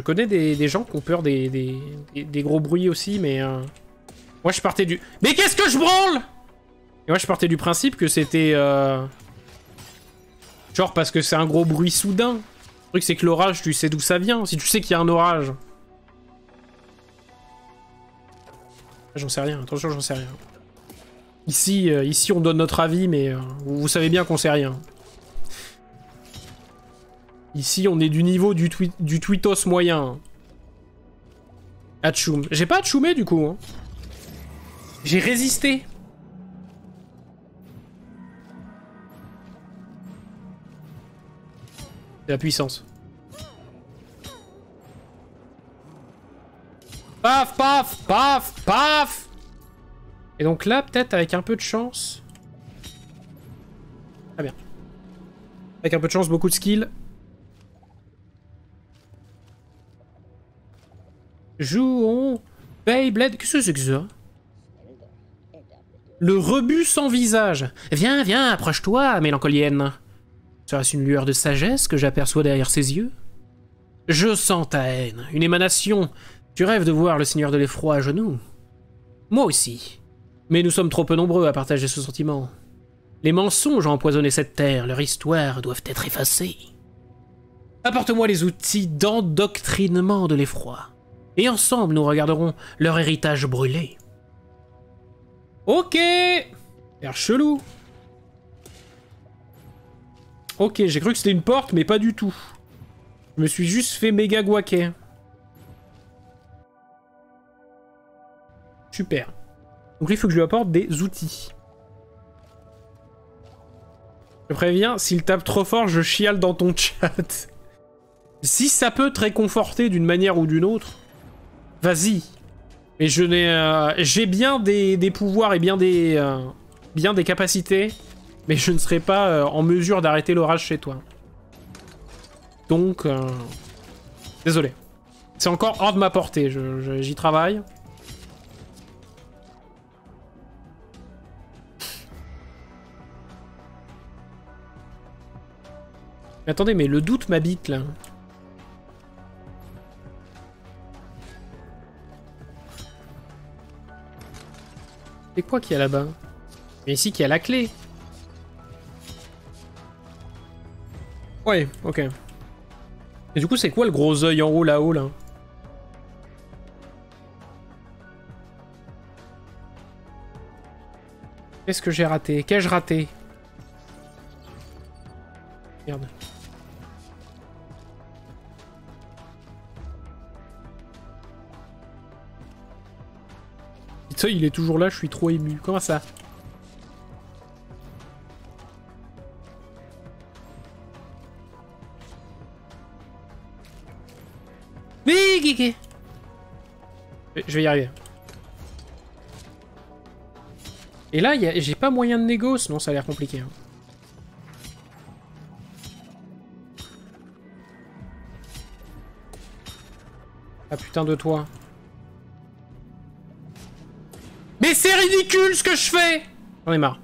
connais des gens qui ont peur des gros bruits aussi, mais... Moi je partais du... Mais qu'est-ce que je branle? Et moi je partais du principe que c'était... Genre parce que c'est un gros bruit soudain. Le truc c'est que l'orage, tu sais d'où ça vient. Si tu sais qu'il y a un orage... J'en sais rien, attention, j'en sais rien. Ici on donne notre avis, mais vous savez bien qu'on sait rien. Ici, on est du niveau du tweetos moyen. Atchoum. J'ai pas atchoumé, du coup. Hein. J'ai résisté. C'est la puissance. Paf, paf, paf, paf. Et donc là, peut-être avec un peu de chance... Très bien. Avec un peu de chance, beaucoup de skill. Jouons... Beyblade... Qu'est-ce que c'est que ça? Le rebut sans visage. Viens, viens, approche-toi, mélancolienne. Serait-ce une lueur de sagesse que j'aperçois derrière ses yeux? Je sens ta haine, une émanation. Tu rêves de voir le Seigneur de l'Effroi à genoux? Moi aussi. Mais nous sommes trop peu nombreux à partager ce sentiment. Les mensonges ont empoisonné cette terre, leur histoire doivent être effacées. Apporte-moi les outils d'endoctrinement de l'effroi. Et ensemble, nous regarderons leur héritage brûlé. Ok. L'air chelou. Ok, j'ai cru que c'était une porte, mais pas du tout. Je me suis juste fait méga guaquer. Super. Donc là, il faut que je lui apporte des outils. Je préviens, s'il tape trop fort, je chiale dans ton chat. Si ça peut te réconforter d'une manière ou d'une autre, vas-y. Mais je n'ai... j'ai bien des pouvoirs et bien des capacités, mais je ne serai pas en mesure d'arrêter l'orage chez toi. Donc... désolé. C'est encore hors de ma portée, j'y travaille. Mais attendez, mais le doute m'habite là. C'est quoi qu'il y a là-bas? Mais ici qu'il y a la clé. Ouais, ok. Et du coup, c'est quoi le gros œil en haut là-haut là? Qu'est-ce que j'ai raté? Qu'ai-je raté? Merde. Ça, il est toujours là, je suis trop ému. Comment ça? Mais Guégué. Je vais y arriver. Et là, j'ai pas moyen de négo, sinon ça a l'air compliqué. Hein. Ah putain de toi. Mais c'est ridicule ce que je fais! J'en ai marre.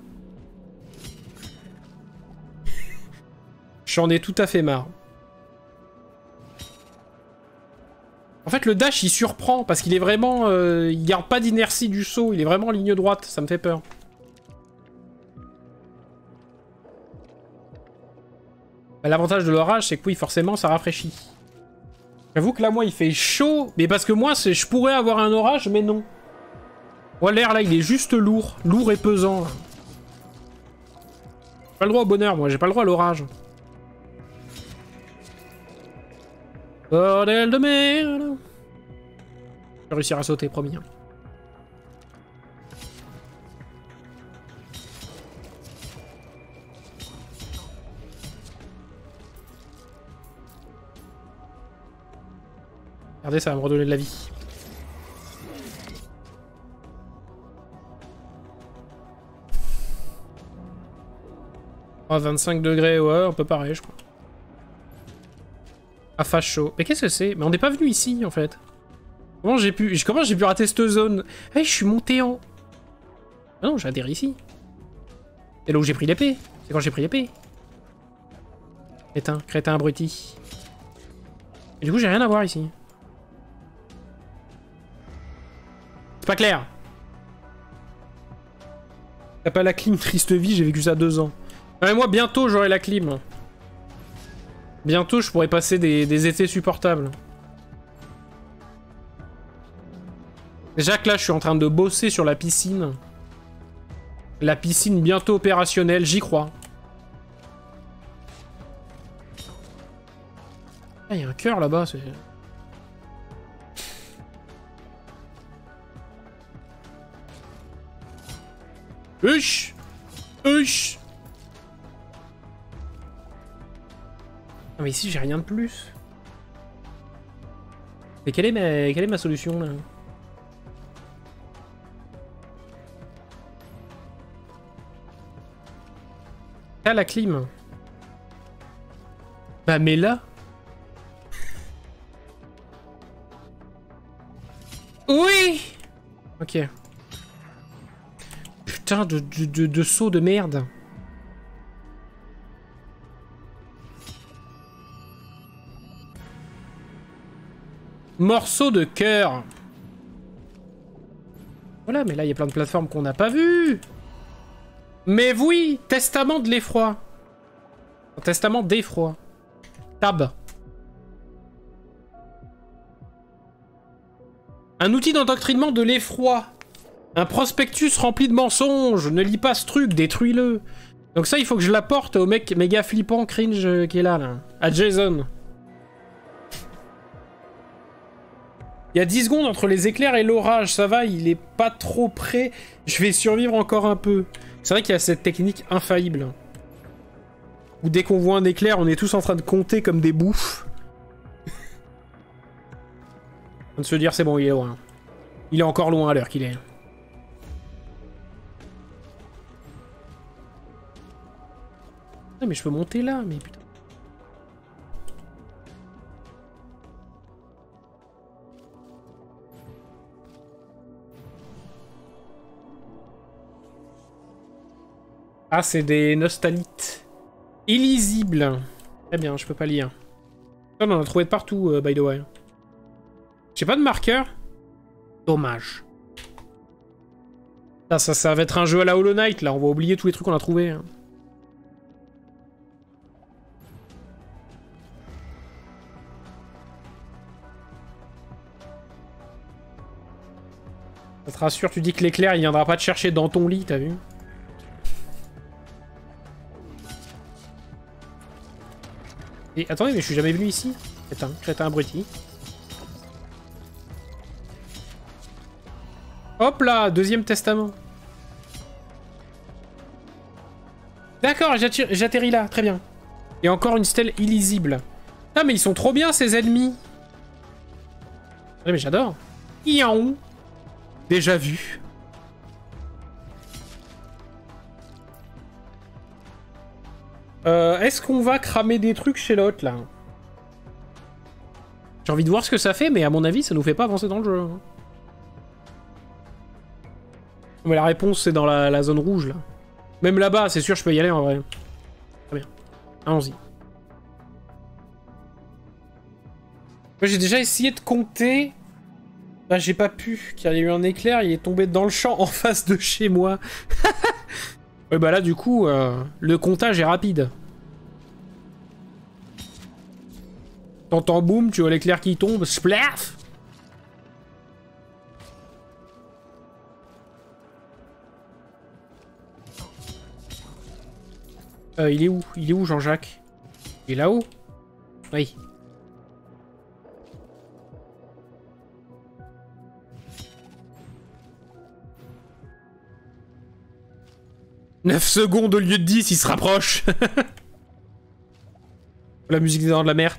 J'en ai tout à fait marre. En fait, le dash, il surprend, parce qu'il est vraiment... il garde pas d'inertie du saut, il est vraiment en ligne droite, ça me fait peur. Bah, l'avantage de l'orage, c'est que oui, forcément, ça rafraîchit. J'avoue que là, moi, il fait chaud, mais parce que moi, je pourrais avoir un orage, mais non. Ouais, l'air, là, il est juste lourd. Lourd et pesant. J'ai pas le droit au bonheur, moi. J'ai pas le droit à l'orage. Bordel de merde. Je vais réussir à sauter, promis. Regardez, ça va me redonner de la vie. Oh, 25 degrés, ouais, un peu pareil, je crois. Ah, face chaud. Mais qu'est-ce que c'est? Mais on n'est pas venu ici, en fait. Comment j'ai pu rater cette zone? Eh, je suis monté en... Ah non, j'ai atterri ici. C'est là où j'ai pris l'épée. C'est quand j'ai pris l'épée. Crétin abruti. Et du coup, j'ai rien à voir ici. C'est pas clair. T'as pas la clim, triste vie, j'ai vécu ça 2 ans. Ouais, moi, bientôt, j'aurai la clim. Bientôt, je pourrai passer des étés supportables. Déjà que là, je suis en train de bosser sur la piscine. La piscine bientôt opérationnelle, j'y crois. Ah, il y a un cœur là-bas, c'est... Huch! Huch! Ah, mais ici, j'ai rien de plus. Mais quelle est ma solution, là? Ah, la clim. Bah, mais là... Oui! Ok. Putain de saut de merde. Morceau de cœur. Voilà, mais là, il y a plein de plateformes qu'on n'a pas vues. Mais oui, testament de l'effroi. Testament d'effroi. Tab. Un outil d'endoctrinement de l'effroi. Un prospectus rempli de mensonges. Ne lis pas ce truc, détruis-le. Donc ça, il faut que je l'apporte au mec méga flippant, cringe qui est là. À Jason. Il y a 10 secondes entre les éclairs et l'orage, ça va, il est pas trop près. Je vais survivre encore un peu. C'est vrai qu'il y a cette technique infaillible. Où dès qu'on voit un éclair, on est tous en train de compter comme des bouffes. On de se dire, c'est bon, il est loin. Il est encore loin à l'heure qu'il est. Ah, mais je peux monter là, mais putain. Ah, c'est des nostalites. Illisibles. Très bien, je peux pas lire. On en a trouvé de partout, by the way. J'ai pas de marqueur. Dommage. Là, ça va être un jeu à la Hollow Knight, là. On va oublier tous les trucs qu'on a trouvés. Hein. Ça te rassure, tu dis que l'éclair, il viendra pas te chercher dans ton lit, t'as vu? Et attendez, mais je suis jamais venu ici. Crétin abruti. Hop là, deuxième testament. D'accord, j'atterris là, très bien. Et encore une stèle illisible. Ah mais ils sont trop bien ces ennemis. Ouais, mais j'adore. Ian. Déjà vu. Est-ce qu'on va cramer des trucs chez l'autre là? J'ai envie de voir ce que ça fait, mais à mon avis, ça nous fait pas avancer dans le jeu. Mais la réponse, c'est dans la zone rouge là. Même là-bas, c'est sûr, je peux y aller en vrai. Très bien. Allons-y. J'ai déjà essayé de compter. Bah, j'ai pas pu, car il y a eu un éclair, il est tombé dans le champ en face de chez moi. Ouais, bah là, du coup, le comptage est rapide. T'entends boum, tu vois l'éclair qui tombe, splaf! Il est où? Il est où, Jean-Jacques? Il est là-haut? Oui. « 9 secondes au lieu de 10, il se rapproche. » La musique des dents de la mer.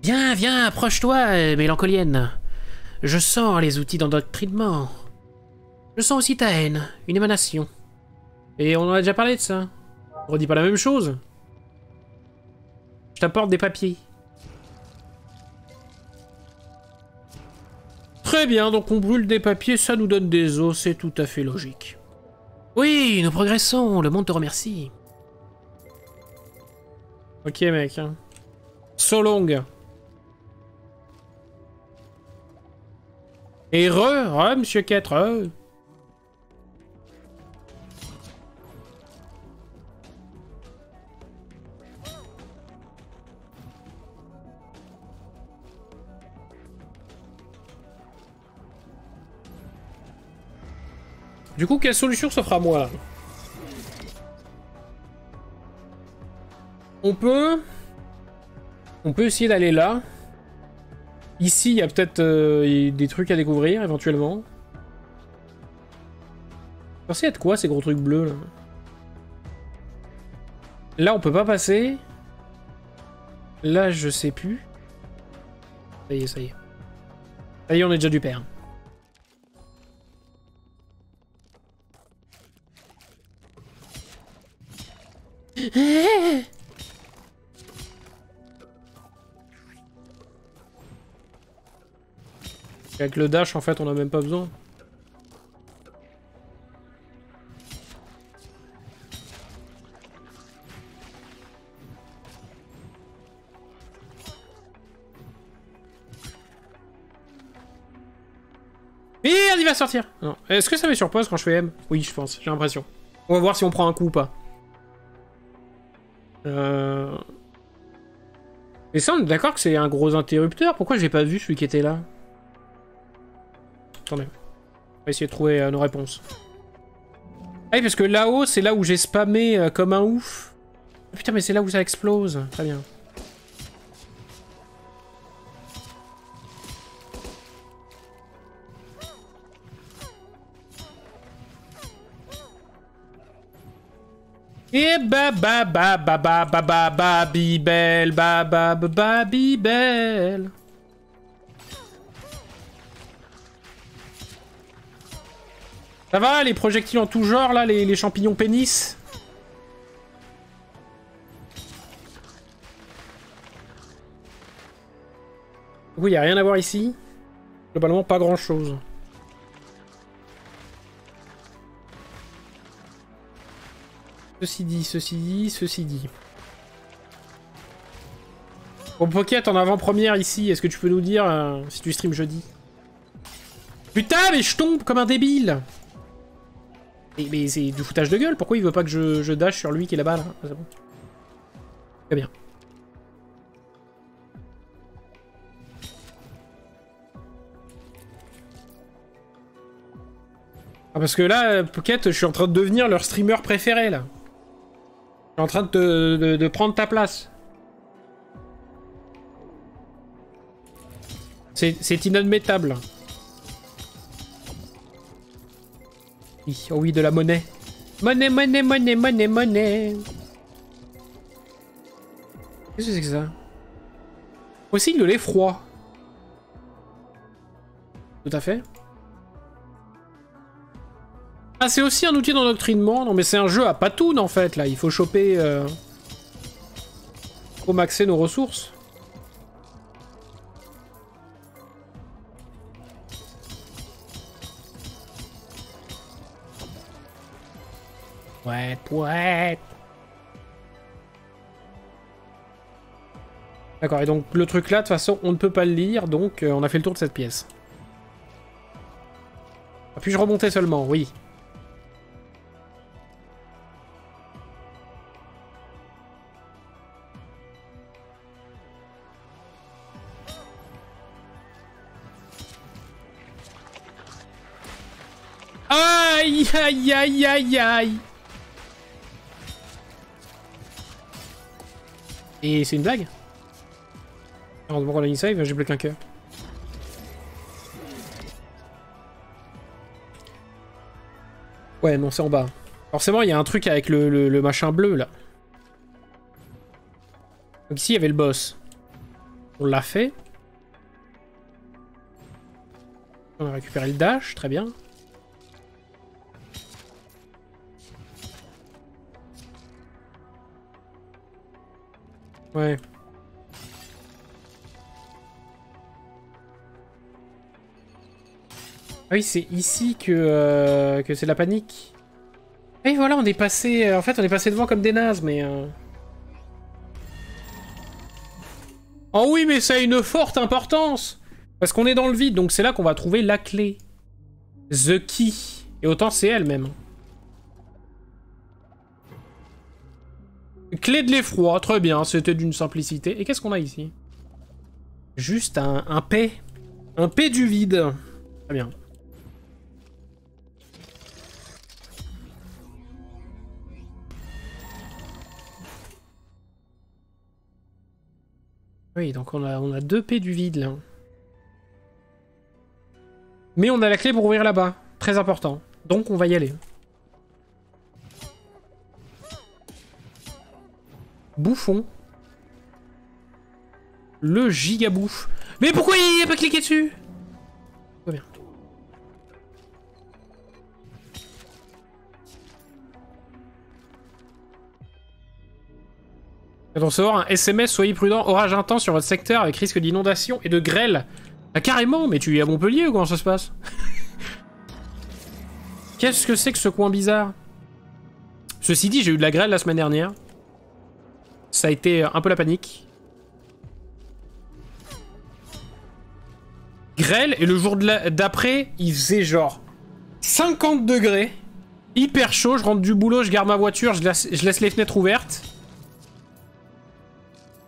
Viens, viens, approche-toi, mélancolienne. Je sens les outils d'endoctrinement. Je sens aussi ta haine, une émanation. Et on en a déjà parlé de ça. On redit pas la même chose. Je t'apporte des papiers. Très bien, donc on brûle des papiers, ça nous donne des os, c'est tout à fait logique. Oui, nous progressons, le monde te remercie. Ok mec. Hein. So long. Et monsieur Quatre. Du coup, quelle solution s'offre à moi là? On peut essayer d'aller là. Ici, il y a peut-être des trucs à découvrir éventuellement. Pensez à de quoi ces gros trucs bleus là? Là, on peut pas passer. Là, je sais plus. Ça y est, ça y est. Ça y est, on est déjà du père. Avec le dash, en fait, on a même pas besoin. Merde, il va sortir. Est-ce que ça met sur pause quand je fais M? Oui, je pense, j'ai l'impression. On va voir si on prend un coup ou pas. Mais ça, on est d'accord que c'est un gros interrupteur. Pourquoi j'ai pas vu celui qui était là? Attendez. On va essayer de trouver nos réponses. Ah oui, parce que là-haut, c'est là où j'ai spammé comme un ouf. Oh, putain, mais c'est là où ça explose. Très bien. Et Babybel, Babybel. Ça va, les projectiles en tout genre, là, les champignons pénis? Oui, y a rien à voir ici. Globalement, pas grand-chose. Ceci dit, ceci dit, ceci dit. Bon, Pocket en avant-première ici, est-ce que tu peux nous dire si tu stream jeudi? Putain, mais je tombe comme un débile! Mais c'est du foutage de gueule, pourquoi il veut pas que je dash sur lui qui est là-bas, là? Ah, c'est bon. Très bien. Ah, parce que là, Pocket, je suis en train de devenir leur streamer préféré, là. Je suis en train de prendre ta place. C'est inadmettable. Oui, oh oui, de la monnaie. Monnaie, monnaie, monnaie, monnaie, monnaie. Qu'est-ce que c'est que ça? Aussi de l'effroi. Tout à fait. Ah, c'est aussi un outil d'endoctrinement. Non, mais c'est un jeu à patoune, en fait, là. Il faut choper... Faut maxer nos ressources. Pouette, pouette. D'accord, et donc le truc là, de toute façon, on ne peut pas le lire, donc on a fait le tour de cette pièce. Ah, puis-je remonter seulement? Oui. Aïe, aïe, aïe, aïe, aïe. Et c'est une blague? Heureusement qu'on a une save, j'ai plus qu'un cœur. Ouais, non, c'est en bas. Forcément, il y a un truc avec le machin bleu, là. Donc ici, il y avait le boss. On l'a fait. On a récupéré le dash, très bien. Ouais. Ah oui, c'est ici que c'est la panique. Et voilà, on est passé... en fait, on est passé devant comme des nazes, mais... Oh oui, mais ça a une forte importance! Parce qu'on est dans le vide, donc c'est là qu'on va trouver la clé. The Key. Et autant c'est elle, même. Clé de l'effroi, très bien, c'était d'une simplicité. Et qu'est-ce qu'on a ici? Juste un P. Un P du vide. Très bien. Oui, donc on a deux P du vide, là. Mais on a la clé pour ouvrir là-bas. Très important. Donc on va y aller. Bouffon. Le gigabouffe. Mais pourquoi il n'a pas cliqué dessus? Très bien. Et donc recevoir un SMS, soyez prudent, orage intense sur votre secteur avec risque d'inondation et de grêle. Ah carrément, mais tu es à Montpellier ou comment ça se passe? Qu'est-ce que c'est que ce coin bizarre? Ceci dit, j'ai eu de la grêle la semaine dernière. Ça a été un peu la panique. Grêle, et le jour d'après, il faisait genre 50 degrés. Hyper chaud, je rentre du boulot, je garde ma voiture, je laisse les fenêtres ouvertes.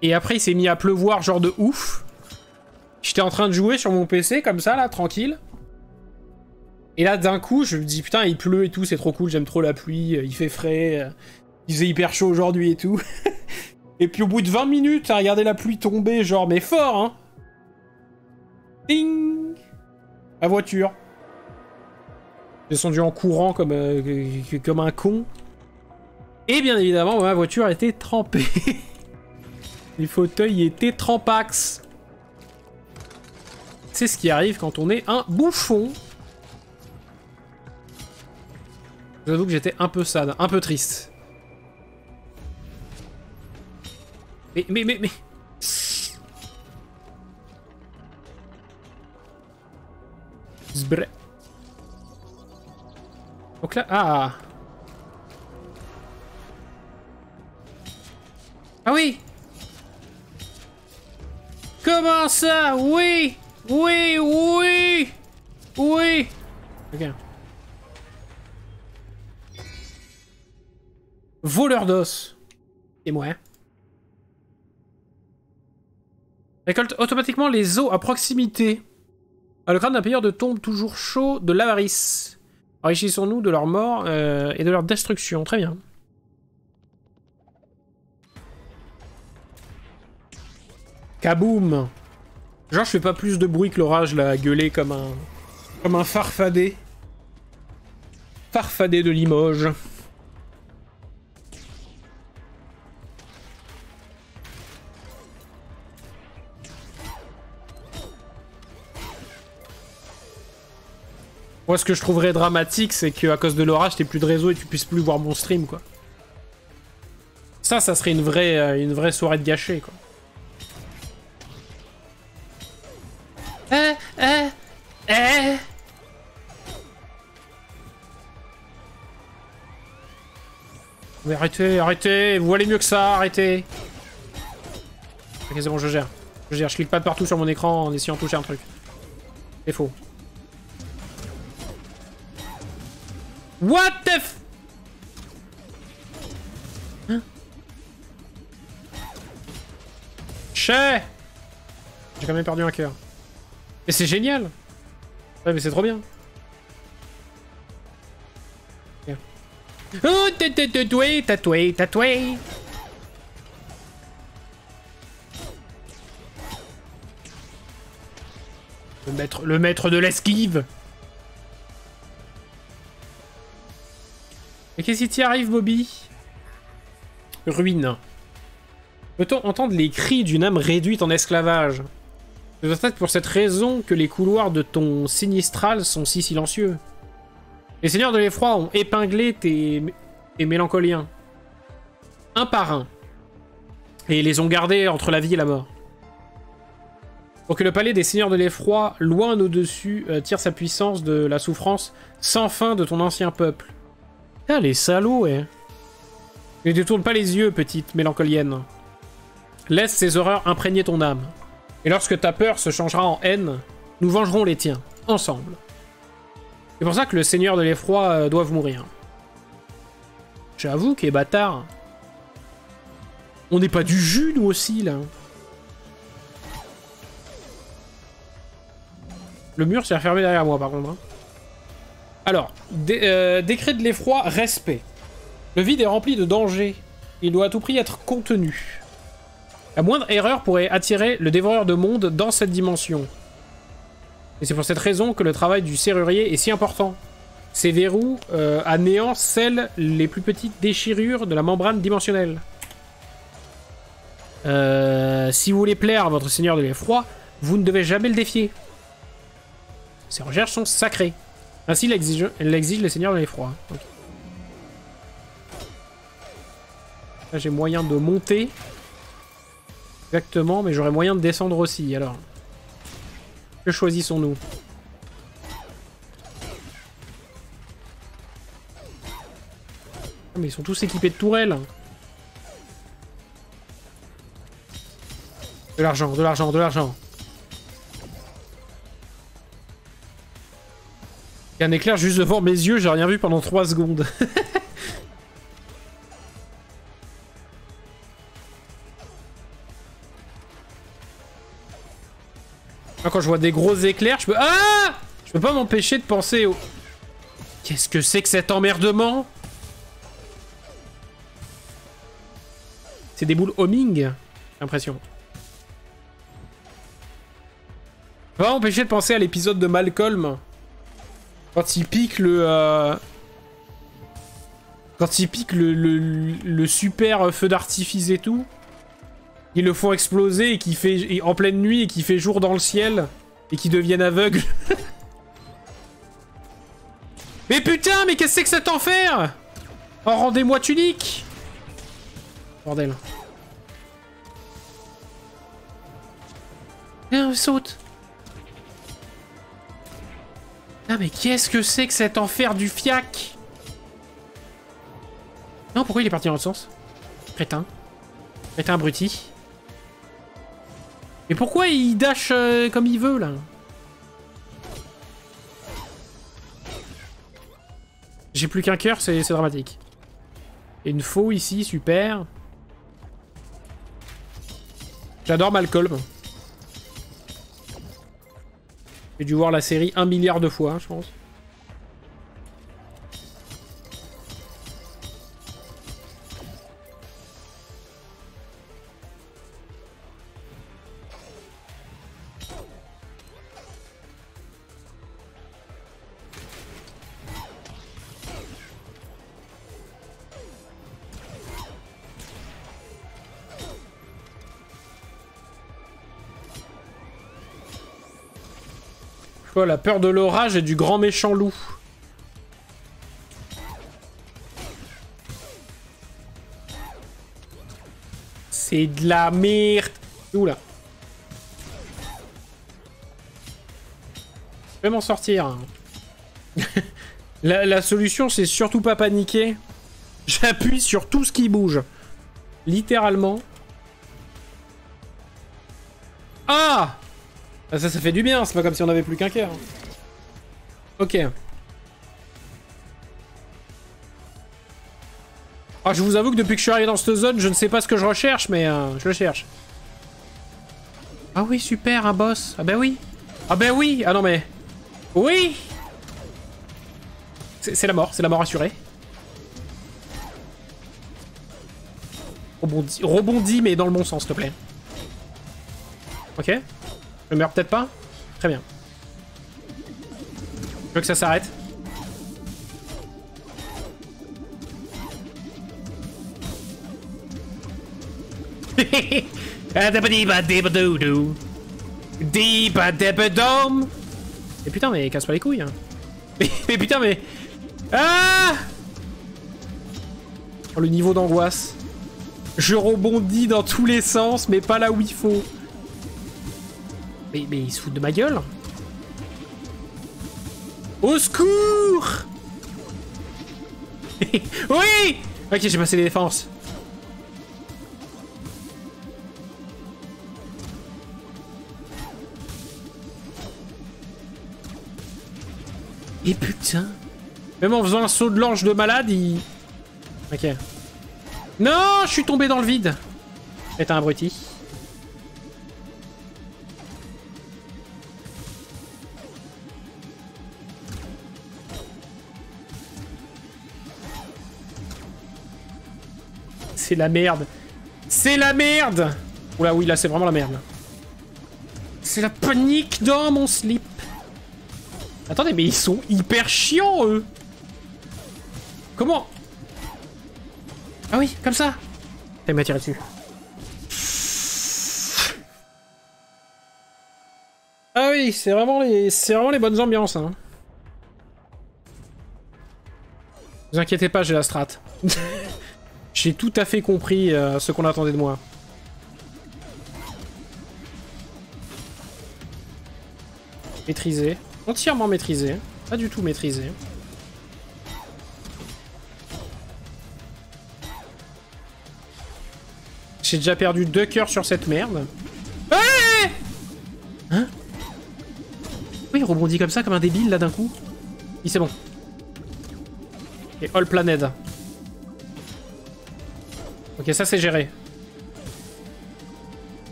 Et après, il s'est mis à pleuvoir genre de ouf. J'étais en train de jouer sur mon PC, comme ça, là, tranquille. Et là, d'un coup, je me dis, putain, il pleut et tout, c'est trop cool, j'aime trop la pluie, il fait frais, il faisait hyper chaud aujourd'hui et tout. Et puis au bout de 20 minutes, à regarder la pluie tomber, genre, mais fort, hein. Ding. La voiture. Descendu en courant comme un con. Et bien évidemment, ma voiture était trempée. Les fauteuils étaient trempax. C'est ce qui arrive quand on est un bouffon. J'avoue que j'étais un peu sad, un peu triste. Mais... Zbré. Donc là... Ah. Ah oui! Comment ça? Oui! Oui! Oui! Oui! Ok. Voleur d'os. Et moi. Récolte automatiquement les os à proximité. Le crâne d'un payeur de tombe toujours chaud de l'avarice. Enrichissons-nous de leur mort et de leur destruction. Très bien. Kaboum! Genre je fais pas plus de bruit que l'orage là, à gueuler comme un farfadet. Farfadet de Limoges. Moi, ce que je trouverais dramatique, c'est qu'à cause de l'orage, t'aies plus de réseau et tu puisses plus voir mon stream, quoi. Ça serait une vraie soirée de gâchée, quoi. Mais arrêtez, arrêtez, vous allez mieux que ça, arrêtez. Ok, c'est bon, je gère. Je clique pas partout sur mon écran en essayant de toucher un truc. C'est faux. What the f... Hein? J'ai quand même perdu un cœur. Mais c'est génial. Ouais, mais c'est trop bien. Okay. Oh, tatoué. Le maître de l'esquive. Mais qu'est-ce qui t'y arrive, Bobby? Ruine. Peut-on entendre les cris d'une âme réduite en esclavage? C'est peut-être pour cette raison que les couloirs de ton sinistral sont si silencieux. Les seigneurs de l'effroi ont épinglé tes mélancoliens. Un par un. Et les ont gardés entre la vie et la mort. Pour que le palais des seigneurs de l'effroi, loin au-dessus, tire sa puissance de la souffrance sans fin de ton ancien peuple. Ah, les salauds, ouais. Ne détourne pas les yeux, petite mélancolienne. Laisse ces horreurs imprégner ton âme. Et lorsque ta peur se changera en haine, nous vengerons les tiens, ensemble. C'est pour ça que le seigneur de l'effroi doive mourir. J'avoue qu'il est bâtard. On n'est pas du jus, nous aussi, là. Le mur s'est refermé derrière moi, par contre. Hein. Alors, décret de l'effroi, respect. Le vide est rempli de dangers. Il doit à tout prix être contenu. La moindre erreur pourrait attirer le dévoreur de monde dans cette dimension. Et c'est pour cette raison que le travail du serrurier est si important. Ces verrous à néant scellent les plus petites déchirures de la membrane dimensionnelle. Si vous voulez plaire à votre seigneur de l'effroi, vous ne devez jamais le défier. Ces recherches sont sacrées. Ainsi l'exige le seigneur de l'effroi. Okay. Là j'ai moyen de monter. Exactement, mais j'aurais moyen de descendre aussi, alors. Que choisissons-nous? Ah, mais ils sont tous équipés de tourelles. De l'argent, de l'argent, de l'argent. Il y a un éclair juste devant mes yeux, j'ai rien vu pendant 3 secondes. Quand je vois des gros éclairs, je peux... Ah! Je peux pas m'empêcher de penser au... Qu'est-ce que c'est que cet emmerdement? C'est des boules homing, j'ai l'impression. Je peux pas m'empêcher de penser à l'épisode de Malcolm. Quand il pique le... Quand il pique le super feu d'artifice et tout. Ils le font exploser et qui fait en pleine nuit et qui fait jour dans le ciel et qui deviennent aveugles. Mais putain, mais qu'est-ce que c'est que cet enfer? Oh, rendez-moi tunique. Bordel. Viens, saute. Ah, mais qu'est-ce que c'est que cet enfer du fiac? Non, pourquoi il est parti dans l'autre sens? Crétin. Est un abruti. Mais pourquoi il dash comme il veut, là? J'ai plus qu'un cœur, c'est dramatique. Et une faux ici, super. J'adore Malcolm. J'ai dû voir la série 1 milliard de fois, je pense. Oh, la peur de l'orage et du grand méchant loup. C'est de la merde. Oula. Je vais m'en sortir. La solution, c'est surtout pas paniquer. J'appuie sur tout ce qui bouge. Littéralement. Ah! Ça fait du bien, c'est pas comme si on avait plus qu'un cœur. Ok. Ah, je vous avoue que depuis que je suis arrivé dans cette zone, je ne sais pas ce que je recherche, mais je le cherche. Ah oui, super, un boss. Ah ben oui. Ah ben oui. Ah non mais... Oui. C'est la mort assurée. Rebondis, mais dans le bon sens, s'il te plaît. Ok. Je meurs peut-être pas? Très bien. Je veux que ça s'arrête. Et putain, mais casse pas les couilles. Hein. Mais putain, mais... Ah! Oh, le niveau d'angoisse. Je rebondis dans tous les sens, mais pas là où il faut. Mais il se fout de ma gueule. Au secours! Oui! Ok, j'ai passé les défenses. Et putain. Même en faisant un saut de l'ange de malade, il... Ok. Non, je suis tombé dans le vide. C'est un abruti. C'est la merde. C'est la merde. Oula, oui, là, c'est vraiment la merde. C'est la panique dans mon slip. Attendez, mais ils sont hyper chiants, eux. Comment? Ah oui, comme ça. Il m'a tiré dessus. Ah oui, c'est vraiment les bonnes ambiances. Hein. Ne vous inquiétez pas, j'ai la strat. J'ai tout à fait compris ce qu'on attendait de moi. Maîtrisé. Entièrement maîtrisé. Pas du tout maîtrisé. J'ai déjà perdu 2 cœurs sur cette merde. Ah! Hein? Oui, il rebondit comme ça, comme un débile, là, d'un coup. Oui, c'est bon. Et All Planet. Ok, ça, c'est géré.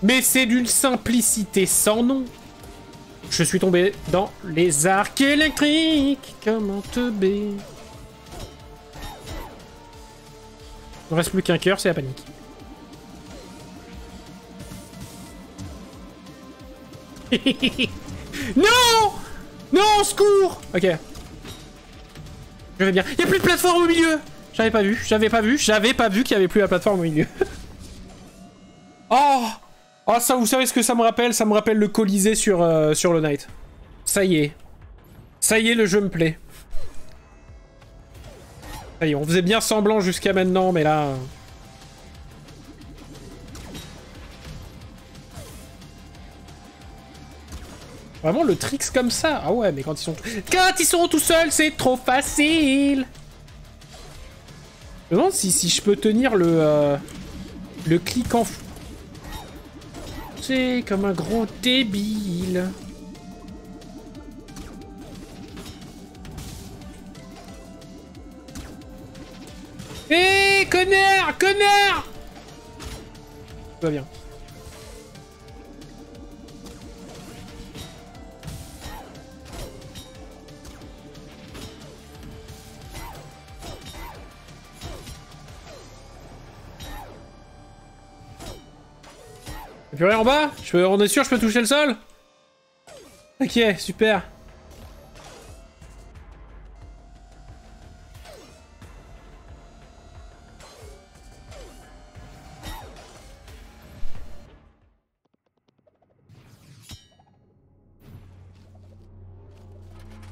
Mais c'est d'une simplicité sans nom. Je suis tombé dans les arcs électriques comme un teubé. Il ne reste plus qu'un cœur, c'est la panique. Non! Non, au secours! Ok. Je vais bien. Il n'y a plus de plateforme au milieu! J'avais pas vu qu'il y avait plus la plateforme au milieu. Oh! Oh, ça, vous savez ce que ça me rappelle? Ça me rappelle le Colisée sur le Knight. Ça y est. Ça y est, le jeu me plaît. Ça y est, on faisait bien semblant jusqu'à maintenant, mais là... Vraiment le tricks comme ça. Ah ouais, mais quand ils sont tout seuls, c'est trop facile. Je me demande si je peux tenir le clic en... C'est comme un gros débile. Hé, connard, connard! Tout va bien. Y'a plus rien en bas? On est sûr je peux toucher le sol? Ok, super.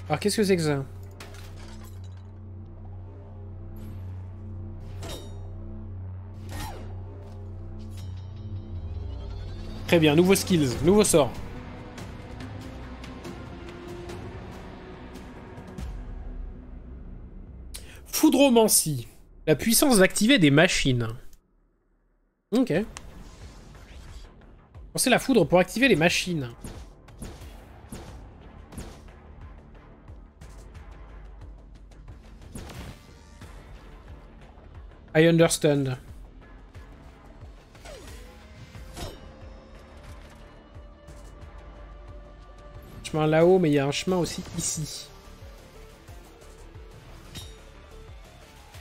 Alors qu'est-ce que c'est que ça? Très bien, nouveau skills, nouveau sort. Foudromancie. La puissance d'activer des machines. Ok. Pensez la foudre pour activer les machines. I understand. Chemin là-haut, mais il y a un chemin aussi ici.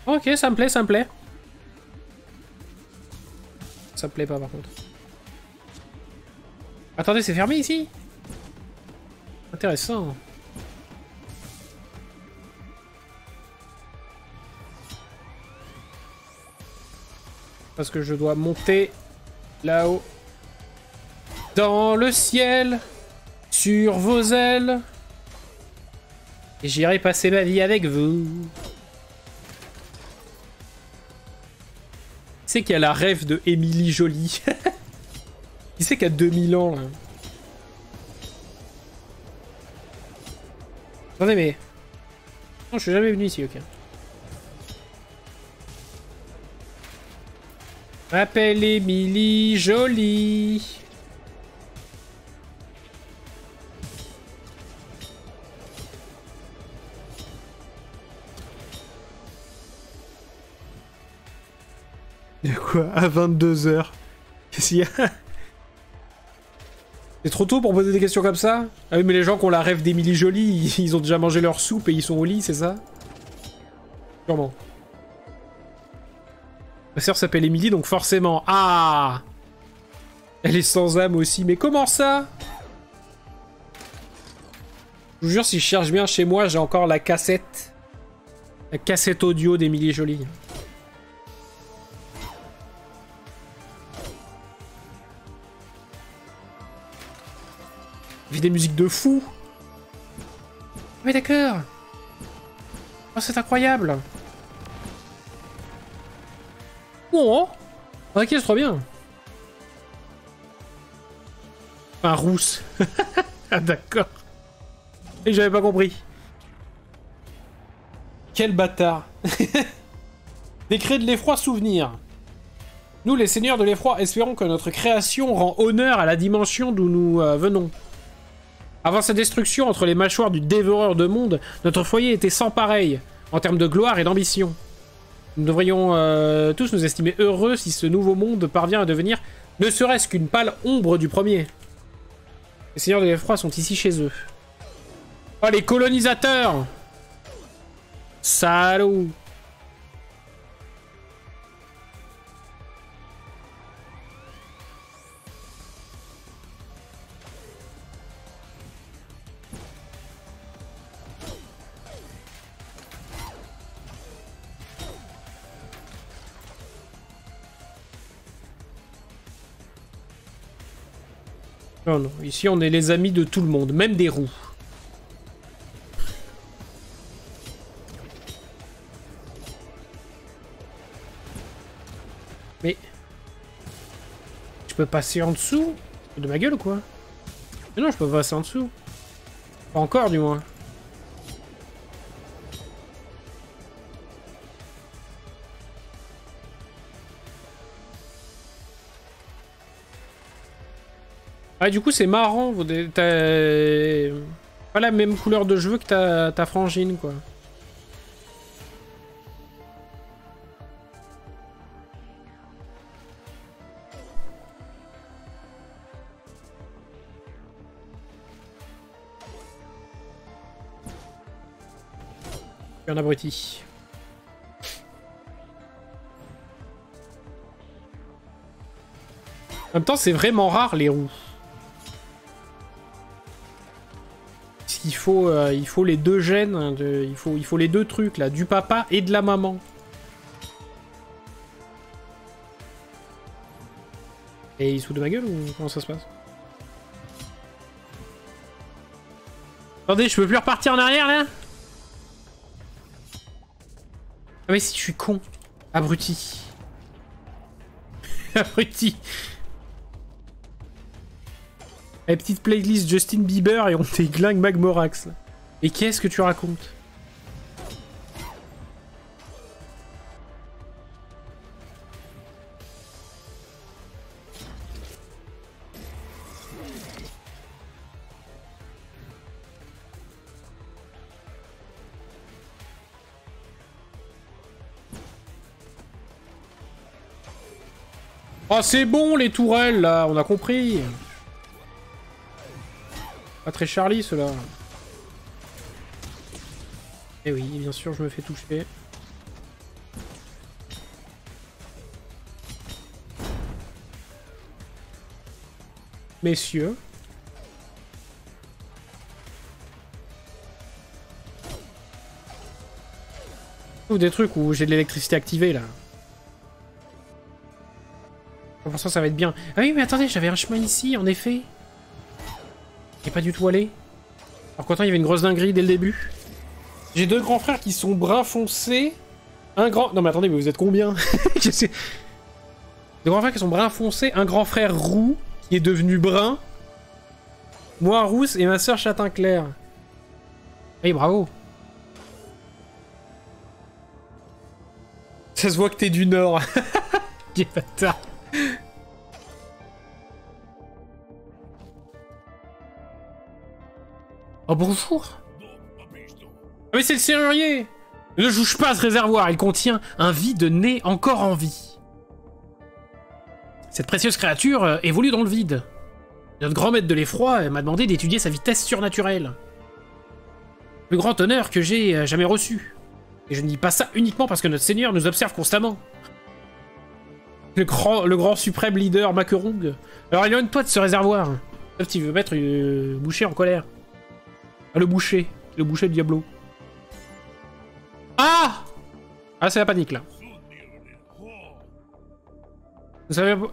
Ok, ça me plaît, ça me plaît. Ça me plaît pas par contre. Attendez, c'est fermé ici? Intéressant. Parce que je dois monter là-haut. Dans le ciel. Sur vos ailes. Et j'irai passer ma vie avec vous. Qui c'est qu'il y a la rêve de Émilie Jolie? Qui c'est qui a 2000 ans là? Attendez mais... Non, je suis jamais venu ici, ok. M'appelle Émilie Jolie. De quoi? À 22 h. Qu'est-ce qu'il y a? C'est trop tôt pour poser des questions comme ça? Ah oui, mais les gens qui ont la rêve d'Émilie Jolie, ils ont déjà mangé leur soupe et ils sont au lit, c'est ça? Sûrement. Ma sœur s'appelle Émilie, donc forcément... Ah! Elle est sans âme aussi, mais comment ça? Je vous jure, si je cherche bien chez moi, j'ai encore la cassette. La cassette audio d'Émilie Jolie. Il fait des musiques de fou. Mais d'accord. Oh, c'est incroyable. Oh, ok, c'est trop bien. Un rousse. Ah, d'accord. Et j'avais pas compris. Quel bâtard. Décret de l'effroi souvenir. Nous, les seigneurs de l'effroi, espérons que notre création rend honneur à la dimension d'où nous venons. Avant sa destruction entre les mâchoires du dévoreur de monde, notre foyer était sans pareil, en termes de gloire et d'ambition. Nous devrions tous nous estimer heureux si ce nouveau monde parvient à devenir ne serait-ce qu'une pâle ombre du premier. Les seigneurs de l'effroi sont ici chez eux. Oh, les colonisateurs! Salaud! Non, non, ici on est les amis de tout le monde, même des roux. Mais... Je peux passer en dessous? De ma gueule ou quoi? Mais non, je peux passer en dessous. Pas encore, du moins. Ah, du coup, c'est marrant. T'as pas la même couleur de cheveux que ta frangine, quoi. Un abruti. En même temps, c'est vraiment rare les roues. Il faut les deux gènes, il faut les deux trucs là, du papa et de la maman. Et il se fout de ma gueule ou comment ça se passe? Attendez, je peux plus repartir en arrière là? Ah mais si, je suis con. Abruti. Abruti. La petite playlist Justin Bieber et on déglingue Magmorax. Et qu'est-ce que tu racontes? Oh c'est bon les tourelles là, on a compris. Pas très Charlie, ceux-là. Eh oui, bien sûr, je me fais toucher. Messieurs. Ou des trucs où j'ai de l'électricité activée, là. Pour ça va être bien. Ah oui, mais attendez, j'avais un chemin ici, en effet. J'ai pas du tout allé. Alors qu'autant il y avait une grosse dinguerie dès le début. J'ai deux grands frères qui sont brun foncé. Un grand... Non mais attendez, mais vous êtes combien? Je sais... Deux grands frères qui sont brun foncé. Un grand frère roux qui est devenu brun. Moi rousse et ma soeur châtain clair. Hey, bravo. Ça se voit que t'es du Nord. Quel bâtard. Oh bonjour. Ah mais c'est le serrurier. Ne touche pas à ce réservoir, il contient un vide né encore en vie. Cette précieuse créature évolue dans le vide. Notre grand maître de l'effroi m'a demandé d'étudier sa vitesse surnaturelle. Le plus grand honneur que j'ai jamais reçu. Et je ne dis pas ça uniquement parce que notre seigneur nous observe constamment. Le grand suprême leader Makerung. Alors éloigne-toi de ce réservoir. Sauf s'il veut mettre une boucher en colère. Ah, le boucher de Diablo. Ah! Ah, c'est la panique, là.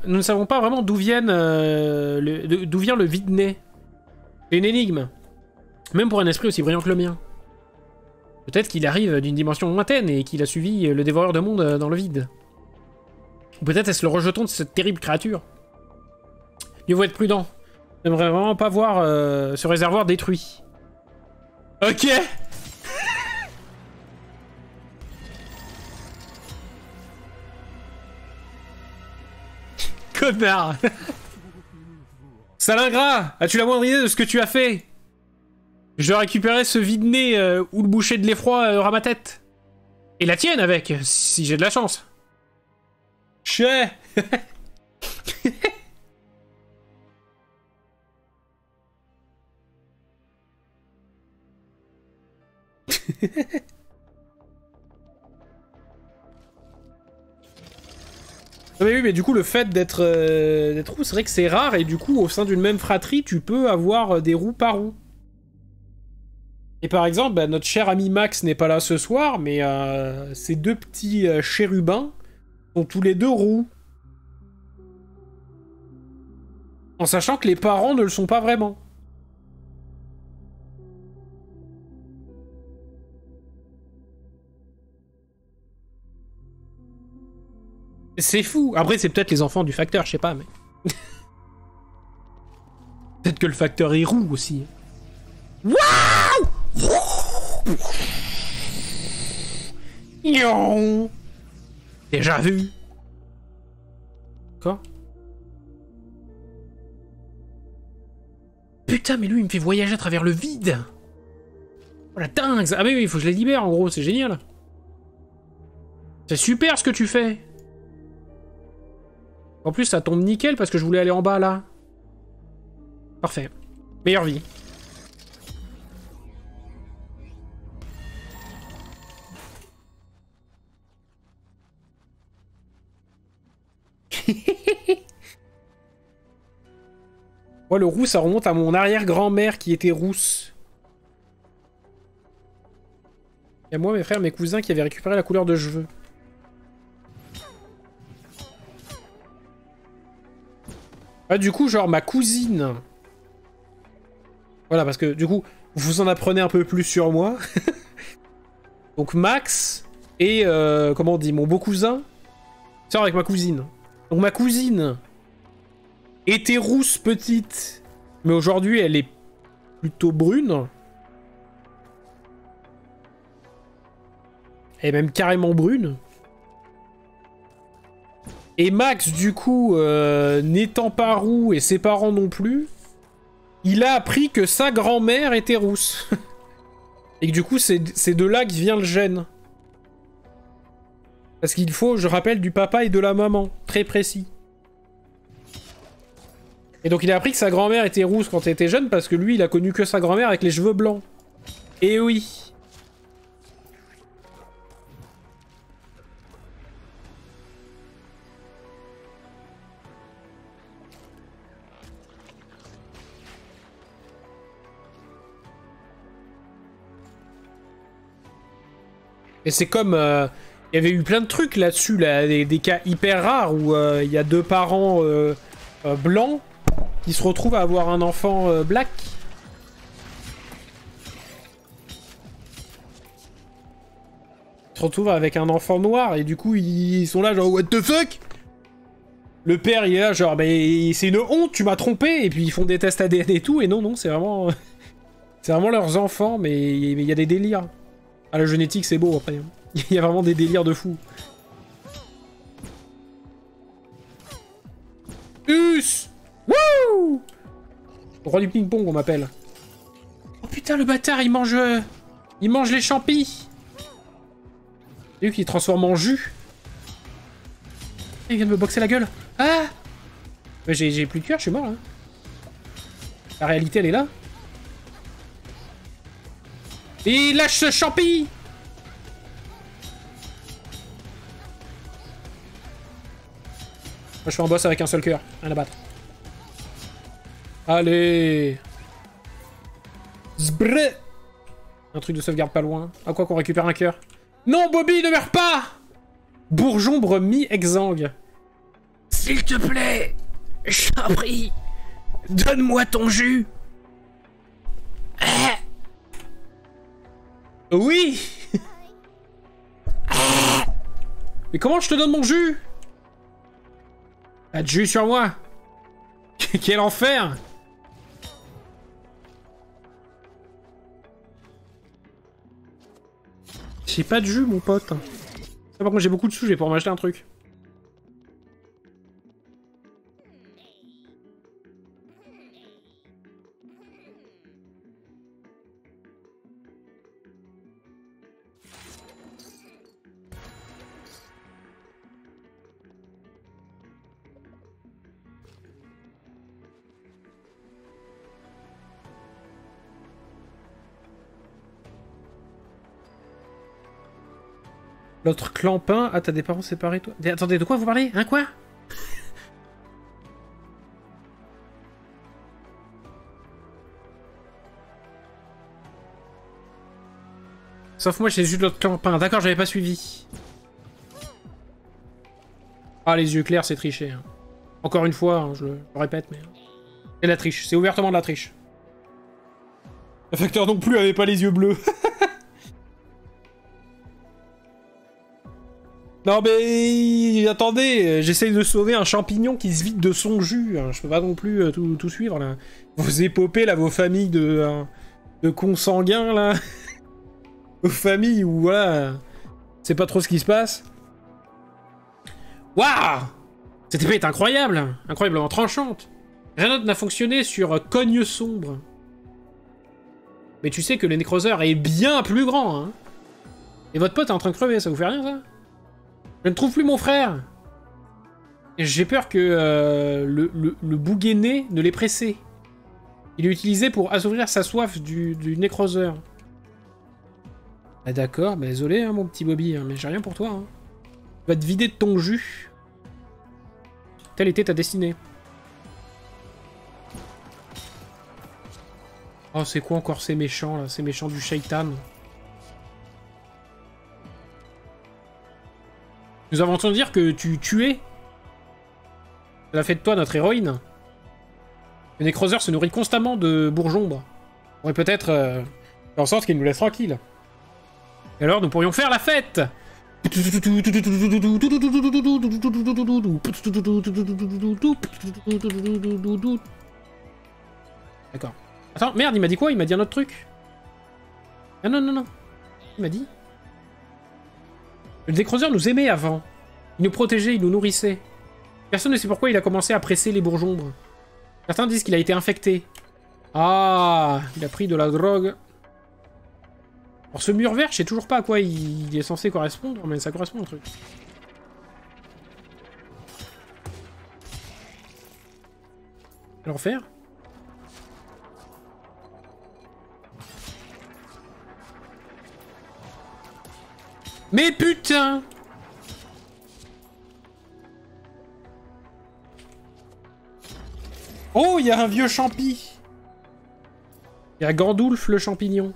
Nous ne savons pas vraiment d'où vient le vide-nez. C'est une énigme. Même pour un esprit aussi brillant que le mien. Peut-être qu'il arrive d'une dimension lointaine et qu'il a suivi le dévoreur de monde dans le vide. Ou peut-être est-ce le rejeton de cette terrible créature. Mieux vaut être prudent. J'aimerais vraiment pas voir ce réservoir détruit. Ok. Connard. Salingrat, as-tu la moindre idée de ce que tu as fait? Je dois récupérer ce vide-nez ou le boucher de l'effroi aura ma tête. Et la tienne avec, si j'ai de la chance. Chais. Mais oui, mais du coup, le fait d'être roux, c'est vrai que c'est rare, et du coup, au sein d'une même fratrie, tu peux avoir des roux par roux. Et par exemple, bah, notre cher ami Max n'est pas là ce soir, mais ces deux petits chérubins sont tous les deux roux. En sachant que les parents ne le sont pas vraiment. C'est fou. Après, c'est peut-être les enfants du facteur, je sais pas, mais... peut-être que le facteur est roux aussi. Waouh. Déjà vu. Quoi? Putain, mais lui, il me fait voyager à travers le vide. Oh la dingue. Ah mais oui, il faut que je les libère, en gros, c'est génial. C'est super ce que tu fais. En plus, ça tombe nickel parce que je voulais aller en bas, là. Parfait. Meilleure vie. Moi, le roux, ça remonte à mon arrière-grand-mère qui était rousse. Et moi, mes frères, mes cousins qui avaient récupéré la couleur de cheveux. Ah, du coup, genre, ma cousine... Voilà, parce que, du coup, vous en apprenez un peu plus sur moi. Donc, Max et, comment on dit, mon beau cousin sort avec ma cousine. Donc, ma cousine était rousse petite, mais aujourd'hui, elle est plutôt brune. Elle est même carrément brune. Et Max, du coup, n'étant pas roux et ses parents non plus, il a appris que sa grand-mère était rousse. Et que du coup, c'est de là que vient le gène. Parce qu'il faut, je rappelle, du papa et de la maman. Très précis. Et donc il a appris que sa grand-mère était rousse quand elle était jeune parce que lui, il a connu que sa grand-mère avec les cheveux blancs. Et oui. Et c'est comme... il y avait eu plein de trucs là-dessus, là, des cas hyper rares où il y a deux parents blancs qui se retrouvent à avoir un enfant black. Ils se retrouvent avec un enfant noir et du coup ils sont là genre what the fuck. Le père il est là genre mais c'est une honte, tu m'as trompé, et puis ils font des tests ADN et tout, et non c'est vraiment... c'est vraiment leurs enfants, mais il y a des délires. Ah, la génétique, c'est beau, après. Il y a vraiment des délires de fou. Us! Wouh! Le roi du ping-pong, on m'appelle. Oh putain, le bâtard, il mange... il mange les champis. C'est lui qui transforme en jus. Il vient de me boxer la gueule. Ah! Mais j'ai plus de cœur, je suis mort, là. La réalité, elle est là. Et lâche ce champi! Moi je fais un boss avec un seul cœur, rien à battre. Allez! Zbré! Un truc de sauvegarde pas loin. À quoi qu'on récupère un cœur? Non, Bobby, ne meurs pas! Bourgeombre mi-exsangue. S'il te plaît, je t'en prie, donne-moi ton jus. Oui. Mais comment je te donne mon jus? Pas de jus sur moi. Quel enfer. J'ai pas de jus, mon pote. Ça, par contre, j'ai beaucoup de sous, j'ai pour m'acheter un truc. L'autre clampin... Ah, t'as des parents séparés, toi? Attendez, de quoi vous parlez? Hein, quoi? Sauf moi, j'ai juste l'autre clampin. D'accord, j'avais pas suivi. Ah, les yeux clairs, c'est tricher. Hein. Encore une fois, hein, je le répète, mais... C'est la triche. C'est ouvertement de la triche. Le facteur non plus avait pas les yeux bleus. Non mais... Attendez, j'essaye de sauver un champignon qui se vide de son jus. Je peux pas non plus tout suivre, là. Vos épopées, là, vos familles de consanguins, là. Aux familles où, voilà, c'est pas trop ce qui se passe. Waouh! Cette épée est incroyable! Incroyablement tranchante. Rien d'autre n'a fonctionné sur Cogne Sombre. Mais tu sais que le Necroseur est bien plus grand, hein. Et votre pote est en train de crever, ça vous fait rien, ça? Je ne trouve plus mon frère. J'ai peur que le bouguené ne l'ait pressé. Il est utilisé pour assouvir sa soif du Necroseur. Ah d'accord, bah désolé hein, mon petit Bobby, hein, mais j'ai rien pour toi. Hein. Tu vas te vider de ton jus. Telle était ta destinée. Oh c'est quoi encore ces méchants là, ces méchants du Shaitan. Nous avons entendu dire que tu tuais. Ça a fait de toi notre héroïne. Le Necroseur se nourrit constamment de bourgeons. On pourrait peut-être faire en sorte qu'il nous laisse tranquille. Et alors, nous pourrions faire la fête. D'accord. Attends, merde, il m'a dit quoi? Il m'a dit un autre truc. Ah non, non, non. Il m'a dit... Le Necroseur nous aimait avant. Il nous protégeait, il nous nourrissait. Personne ne sait pourquoi il a commencé à presser les bourgeons. Certains disent qu'il a été infecté. Ah, il a pris de la drogue. Alors ce mur vert, je sais toujours pas à quoi il est censé correspondre, mais ça correspond au truc. Alors faire. Mais putain! Oh, il y a un vieux champi! Il y a Gandulf le champignon.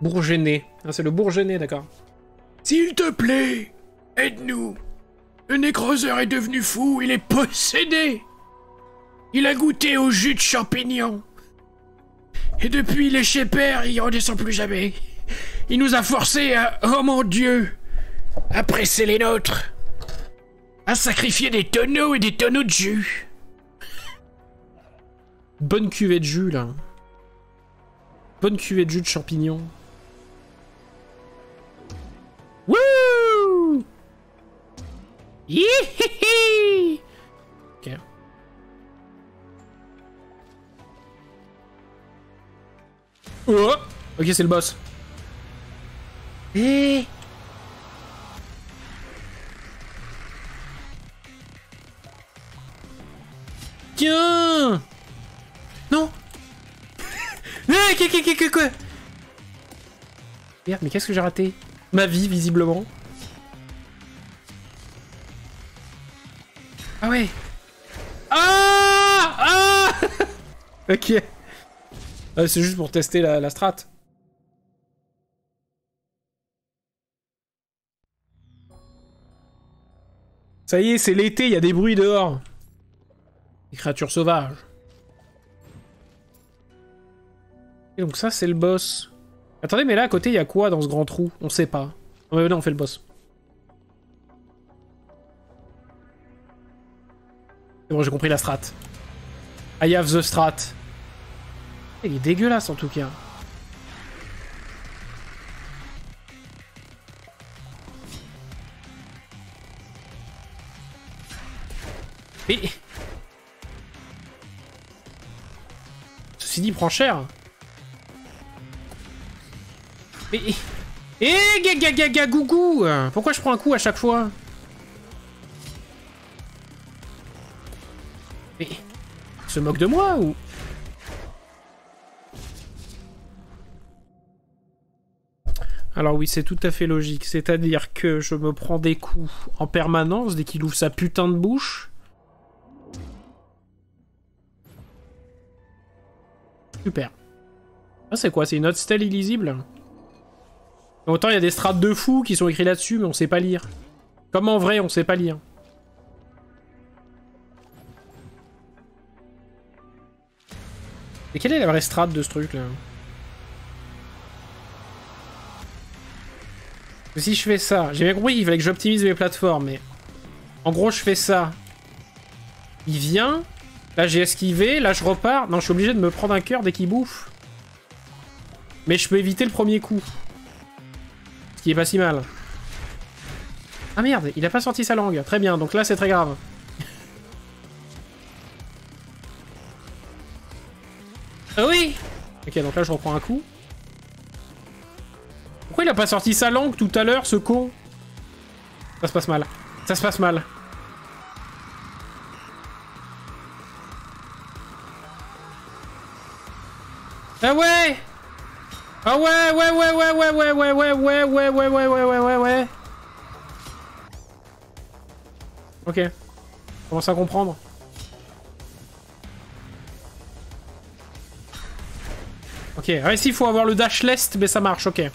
Bourgeonné. Ah, c'est le bourgeonné, d'accord. S'il te plaît, aide-nous. Le Necroseur est devenu fou, il est possédé. Il a goûté au jus de champignon. Et depuis, les Shepherds, il redescend plus jamais. Il nous a forcés à, oh mon Dieu, à presser les nôtres. À sacrifier des tonneaux et des tonneaux de jus. Bonne cuvée de jus, là. Bonne cuvée de jus de champignons. Wouh! Yihihi! Ok. Oh! Ok, c'est le boss. Eh! Tiens! Non! Quoi? Merde, mais qu'est-ce que j'ai raté? Ma vie, visiblement. Ah ouais! Ah! Ah! Ok. C'est juste pour tester la strat. Ça y est, c'est l'été, il y a des bruits dehors. Des créatures sauvages. Et donc ça, c'est le boss. Attendez, mais là, à côté, il y a quoi dans ce grand trou? On sait pas. Non, on fait le boss. C'est bon, j'ai compris la strat. I have the strat. Il est dégueulasse, en tout cas. Mais... Ceci dit, il prend cher. Mais... gaga gougou! Pourquoi je prends un coup à chaque fois? Mais... Il se moque de moi, ou... Alors oui, c'est tout à fait logique. C'est-à-dire que je me prends des coups en permanence dès qu'il ouvre sa putain de bouche. Super. Ah, c'est quoi? C'est une autre stèle illisible? Autant il y a des strates de fous qui sont écrits là-dessus, mais on sait pas lire. Comme en vrai, on sait pas lire. Et quelle est la vraie strate de ce truc-là? Si je fais ça... J'ai bien compris qu'il fallait que j'optimise mes plateformes, mais... En gros, je fais ça. Il vient... Là, j'ai esquivé. Là, je repars. Non, je suis obligé de me prendre un cœur dès qu'il bouffe. Mais je peux éviter le premier coup. Ce qui est pas si mal. Ah merde, il a pas sorti sa langue. Très bien, donc là, c'est très grave. Ah oui! Ok, donc là, je reprends un coup. Pourquoi il a pas sorti sa langue tout à l'heure, ce con? Ça se passe mal. Ça se passe mal. Ah ouais! Ah ouais, ouais, ouais, ouais, ouais, ouais, ouais, ouais, ouais, ouais, ouais, ouais, ouais, ouais, ouais, ouais. Ok. Commence à comprendre. Ok, ouais, ici, il faut avoir le dash lest, mais ça marche, ok.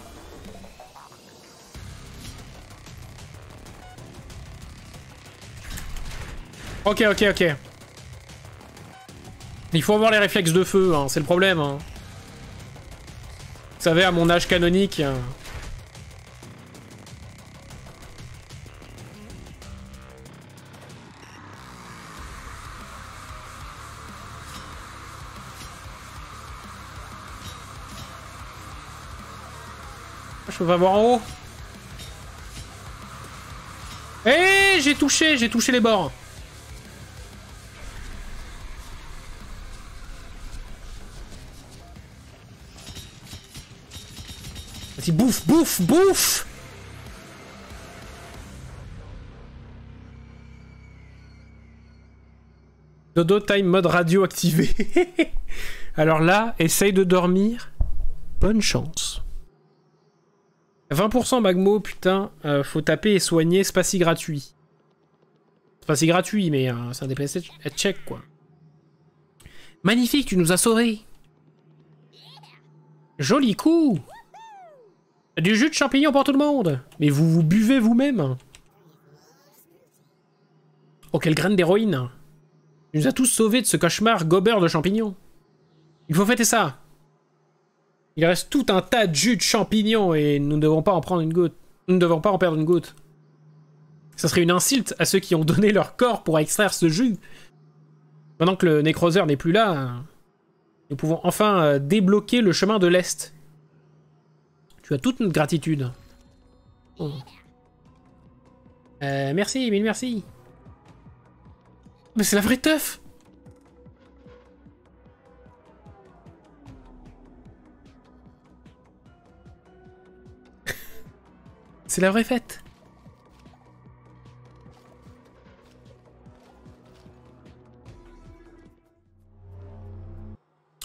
Ok, ok, ok. Il faut avoir les réflexes de feu, hein, c'est le problème. Hein. Vous savez, à mon âge canonique... Je peux pas voir en haut. Eh, j'ai touché les bords. Vas-y, bouffe, bouffe, bouffe. Dodo time mode radio activé. Alors là, essaye de dormir. Bonne chance. 20% Magmo, putain, faut taper et soigner, c'est pas si gratuit. C'est pas si gratuit, mais c'est un DPS check, quoi. Magnifique, tu nous as sauvés. Joli coup. Du jus de champignons pour tout le monde. Mais vous vous buvez vous-même. Oh, quelle graine d'héroïne. Tu nous as tous sauvés de ce cauchemar gobeur de champignons. Il faut fêter ça. Il reste tout un tas de jus de champignons et nous ne devons pas en prendre une goutte. Nous ne devons pas en perdre une goutte. Ça serait une insulte à ceux qui ont donné leur corps pour extraire ce jus. Maintenant que le nécroseur n'est plus là, nous pouvons enfin débloquer le chemin de l'Est. Tu as toute notre gratitude. Oh. Merci, mille merci. Mais c'est la vraie teuf. C'est la vraie fête.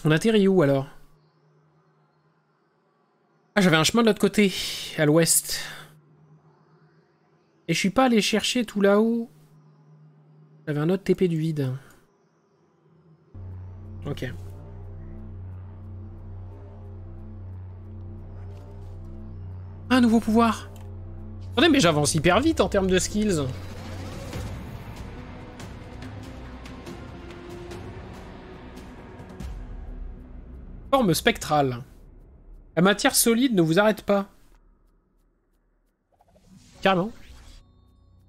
On atterrit où alors? Ah, j'avais un chemin de l'autre côté, à l'ouest. Et je suis pas allé chercher tout là-haut. J'avais un autre TP du vide. Ok. Un nouveau pouvoir. Attendez, mais j'avance hyper vite en termes de skills. Forme spectrale. La matière solide ne vous arrête pas. Carrément.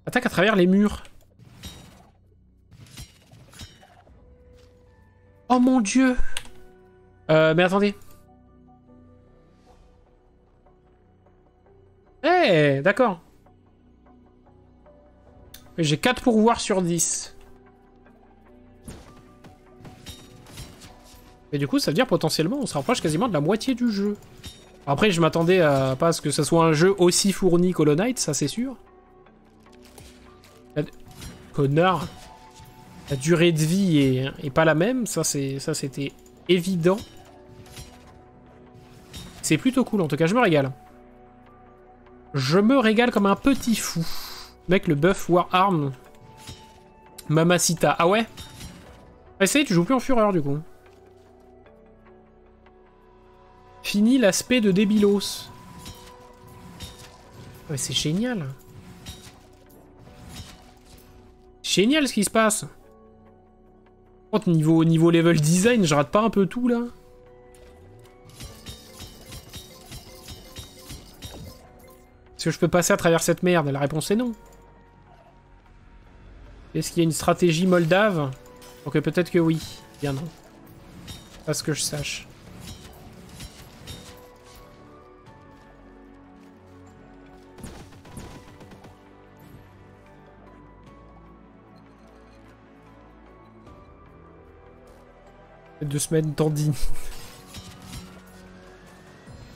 Attaque à travers les murs. Oh mon dieu. Mais attendez. Eh, d'accord. J'ai 4 pourvoirs sur 10. Et du coup, ça veut dire potentiellement, on se rapproche quasiment de la moitié du jeu. Après, je m'attendais à pas à ce que ça soit un jeu aussi fourni qu'Hollow Knight, ça c'est sûr. Connard. La durée de vie est pas la même, ça c'était évident. C'est plutôt cool, en tout cas, je me régale. Je me régale comme un petit fou. Mec, le buff War Arm. Mamacita. Ah ouais? Ah, ça y est, tu joues plus en fureur, du coup. Fini l'aspect de débilos. Ouais, c'est génial. Génial ce qui se passe. Niveau level design, je rate pas un peu tout, là? Est-ce que je peux passer à travers cette merde? La réponse est non. Est-ce qu'il y a une stratégie moldave? Ok, peut-être que oui. Bien non. Pas ce que je sache. Deux semaines tendines.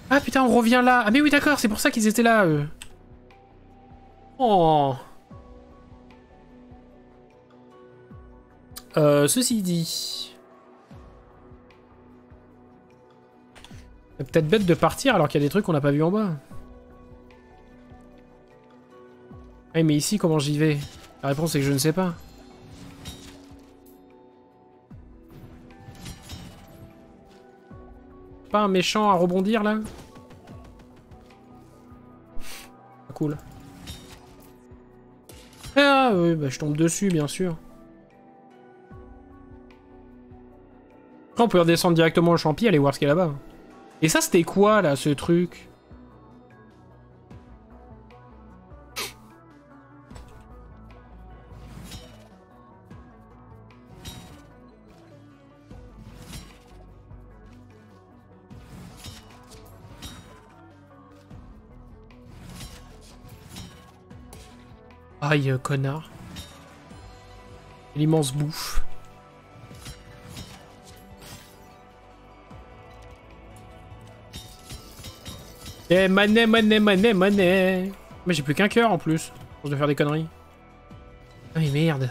Ah putain, on revient là. Ah mais oui, d'accord, c'est pour ça qu'ils étaient là, eux. Oh. Ceci dit... C'est peut-être bête de partir alors qu'il y a des trucs qu'on n'a pas vu en bas. Ah mais ici, comment j'y vais? La réponse est que je ne sais pas. Pas un méchant à rebondir là? Ah, cool. Ah oui, bah je tombe dessus bien sûr. Après on peut redescendre directement au champi, aller voir ce qu'il y a là-bas. Et ça c'était quoi là, ce truc? Aïe, connard. L'immense bouffe. Eh, manet, manet, manet, manet. Mais j'ai plus qu'un cœur en plus. Je dois faire des conneries. Ah mais merde.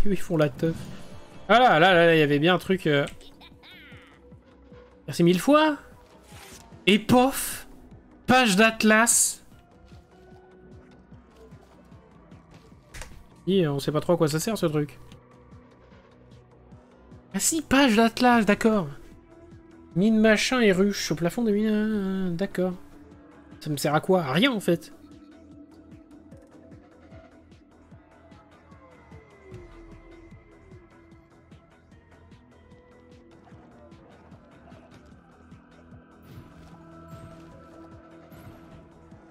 Ils font la teuf. Ah là, il y avait bien un truc... Merci 1000 fois. Et pof, page d'Atlas. Et on sait pas trop à quoi ça sert ce truc. Ah si, page d'Atlas, d'accord. Mine machin et ruche au plafond de mine... D'accord. Ça me sert à quoi? À rien en fait.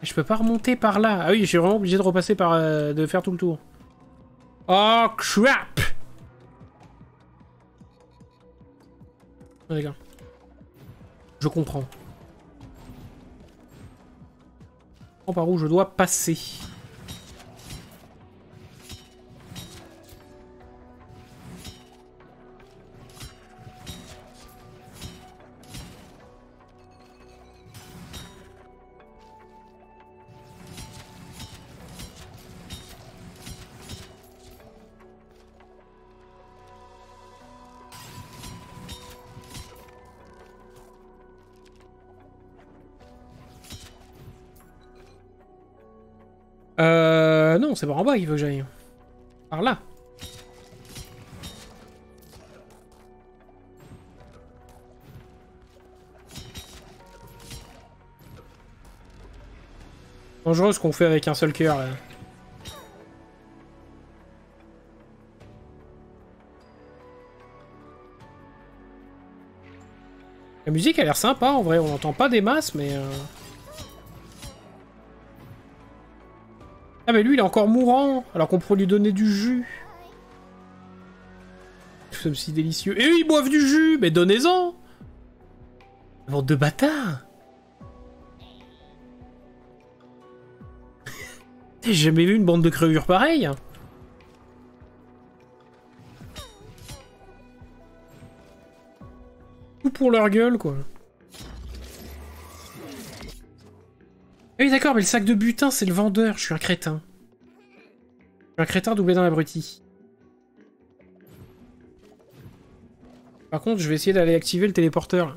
Je peux pas remonter par là. Ah oui, je suis vraiment obligé de repasser par... de faire tout le tour. Oh crap! Ah, d'accord. Je comprends. Par où je dois passer. Non, c'est par en bas qu'il faut que j'aille. Par là. Dangereux ce qu'on fait avec un seul cœur là. La musique a l'air sympa en vrai, on n'entend pas des masses mais... Ah mais lui il est encore mourant, alors qu'on pourrait lui donner du jus. Nous sommes si délicieux. Et eux ils boivent du jus, mais donnez-en. Bande de bâtards. J'ai jamais vu une bande de crevures pareille. Tout pour leur gueule quoi. Ah oui d'accord, mais le sac de butin c'est le vendeur, je suis un crétin. Je suis un crétin doublé d'un abruti. Par contre je vais essayer d'aller activer le téléporteur là.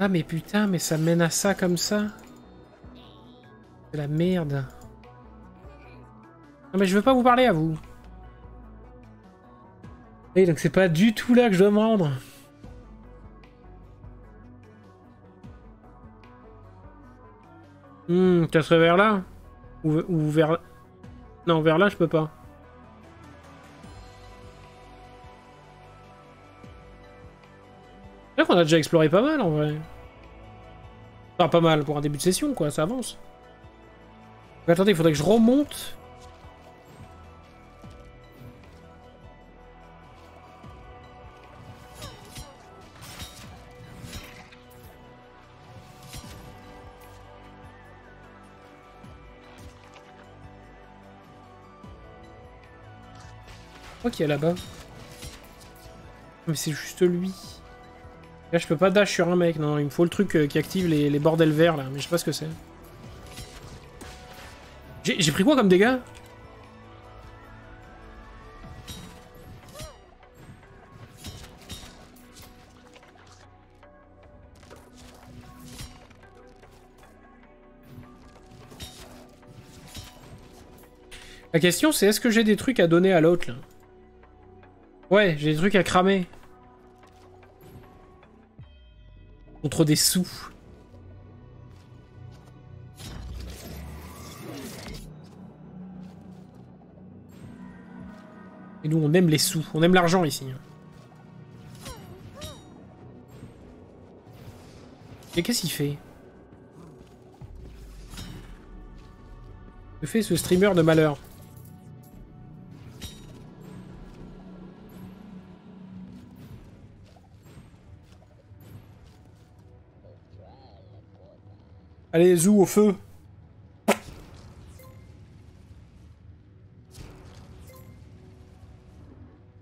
Ah mais putain, mais ça mène à ça comme ça. C'est la merde. Non mais je veux pas vous parler à vous. Et donc c'est pas du tout là que je dois me rendre. Ça serait vers là ou vers... Non, vers là je peux pas. on a déjà exploré pas mal en vrai. Enfin, pas mal pour un début de session, quoi, ça avance. Donc, attendez, il faudrait que je remonte. Quoi qu'il y a là-bas? Mais c'est juste lui. Là, je peux pas dash sur un mec. Non, il me faut le truc qui active les bordels verts, là. Mais je sais pas ce que c'est. J'ai pris quoi comme dégâts? La question, c'est est-ce que j'ai des trucs à donner à l'autre, là? Ouais, j'ai des trucs à cramer. Contre des sous. Et nous, on aime les sous. On aime l'argent, ici. Et qu'est-ce qu'il fait? Que fait ce streamer de malheur? Allez, Zou, au feu.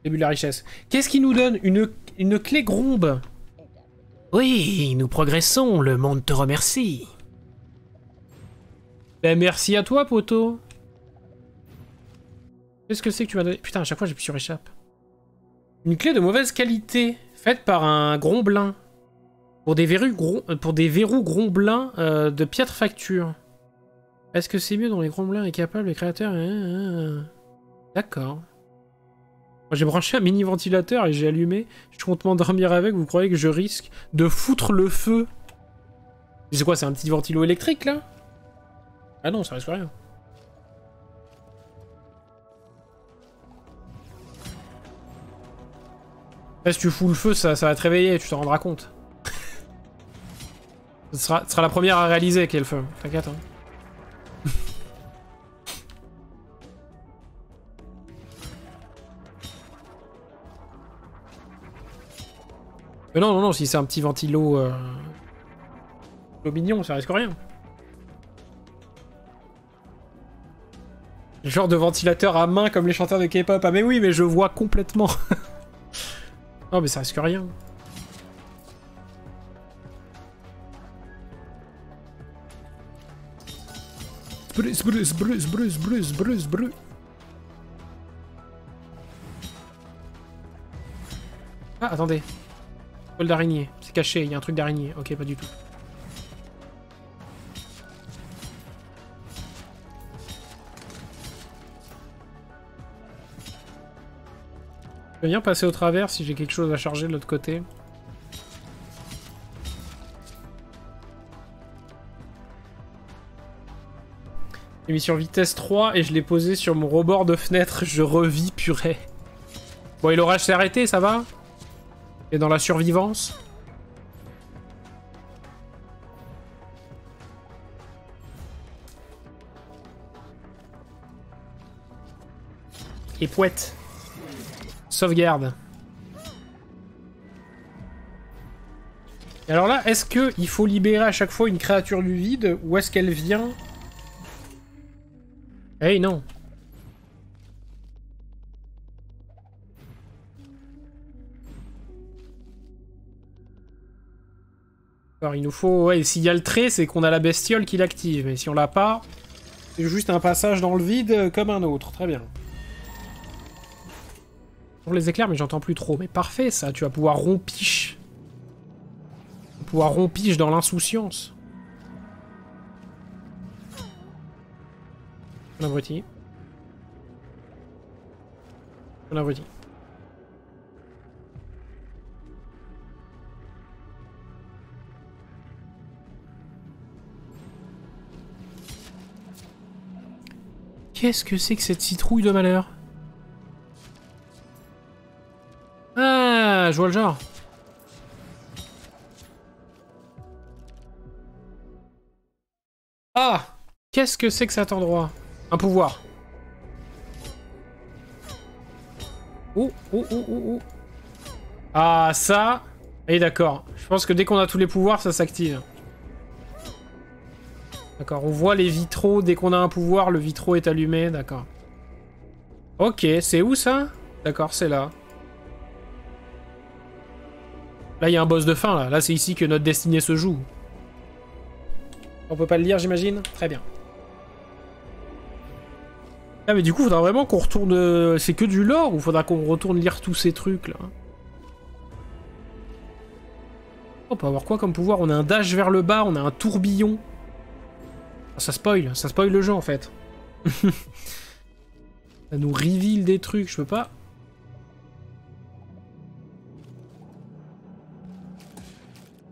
Début de la richesse. Qu'est-ce qui nous donne une clé grombe? Oui, nous progressons, le monde te remercie. Ben merci à toi, poteau. Qu'est-ce que c'est que tu m'as donné? Putain, à chaque fois, j'ai plus sur échappe. Une clé de mauvaise qualité, faite par un gromblin. Pour des verrous gromblins de piètre facture. Est-ce que c'est mieux dont les gromblins est capable, les créateurs... D'accord. J'ai branché un mini ventilateur et j'ai allumé. Je compte m'endormir avec, vous croyez que je risque de foutre le feu? C'est quoi, c'est un petit ventilo électrique, là? Ah non, ça risque rien. Là, si tu fous le feu, ça va te réveiller, tu t'en rendras compte. Ce sera la première à réaliser qu'il y a le feu. T'inquiète, hein. Mais non, non, non, si c'est un petit ventilo mignon, ça risque rien. Le genre de ventilateur à main comme les chanteurs de K-pop. Ah mais oui, mais je vois complètement. Non mais ça risque rien. Brus. Ah, attendez. Toile d'araignée. C'est caché, il y a un truc d'araignée. Ok, pas du tout. Je vais bien passer au travers si j'ai quelque chose à charger de l'autre côté. J'ai mis sur vitesse 3 et je l'ai posé sur mon rebord de fenêtre. Je revis, purée. Bon, et l'orage s'est arrêté, ça va? Et dans la survivance? Et pouette. Sauvegarde. Et alors là, est-ce qu'il faut libérer à chaque fois une créature du vide ou est-ce qu'elle vient... Hey, non. Alors, il nous faut... Ouais, s'il y a le trait, c'est qu'on a la bestiole qui l'active. Mais si on l'a pas, c'est juste un passage dans le vide comme un autre. Très bien. Pour les éclairs, mais j'entends plus trop. Mais parfait, ça. Tu vas pouvoir rompiche. Tu vas pouvoir rompiche dans l'insouciance. Un abruti. Un abruti. Qu'est-ce que c'est que cette citrouille de malheur? Ah, je vois le genre. Ah! Qu'est-ce que c'est que cet endroit? Un pouvoir. Oh, oh, oh, oh, oh. Ah, ça... Et d'accord. Je pense que dès qu'on a tous les pouvoirs, ça s'active. D'accord, on voit les vitraux. Dès qu'on a un pouvoir, le vitraux est allumé. D'accord. Ok, c'est où ça? D'accord, c'est là. Là, il y a un boss de fin, là. Là, c'est ici que notre destinée se joue. On peut pas le lire, j'imagine? Très bien. Ah, mais du coup, faudra vraiment qu'on retourne... C'est que du lore ou faudra qu'on retourne lire tous ces trucs, là? On peut avoir quoi comme pouvoir? On a un dash vers le bas, on a un tourbillon. Ah, ça spoil le jeu, en fait. Ça nous reveal des trucs, je peux pas...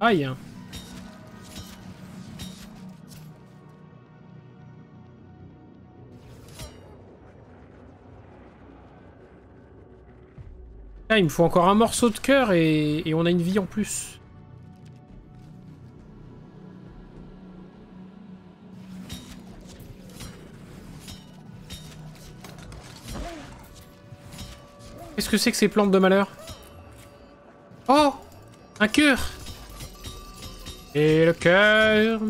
Aïe. Ah, il me faut encore un morceau de cœur et on a une vie en plus. Qu'est-ce que c'est que ces plantes de malheur? Oh! Un cœur! Et le cœur!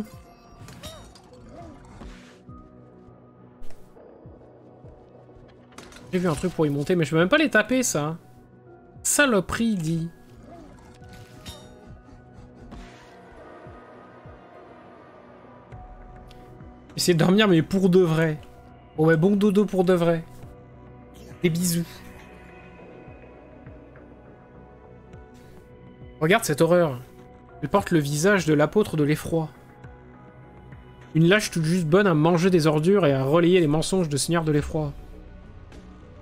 J'ai vu un truc pour y monter, mais je peux même pas les taper, ça. Saloperie, dit. Essayer de dormir, mais pour de vrai. Oh ouais, bon dodo pour de vrai. Des bisous. Regarde cette horreur. Elle porte le visage de l'apôtre de l'effroi. Une lâche toute juste bonne à manger des ordures et à relayer les mensonges de Seigneur de l'effroi.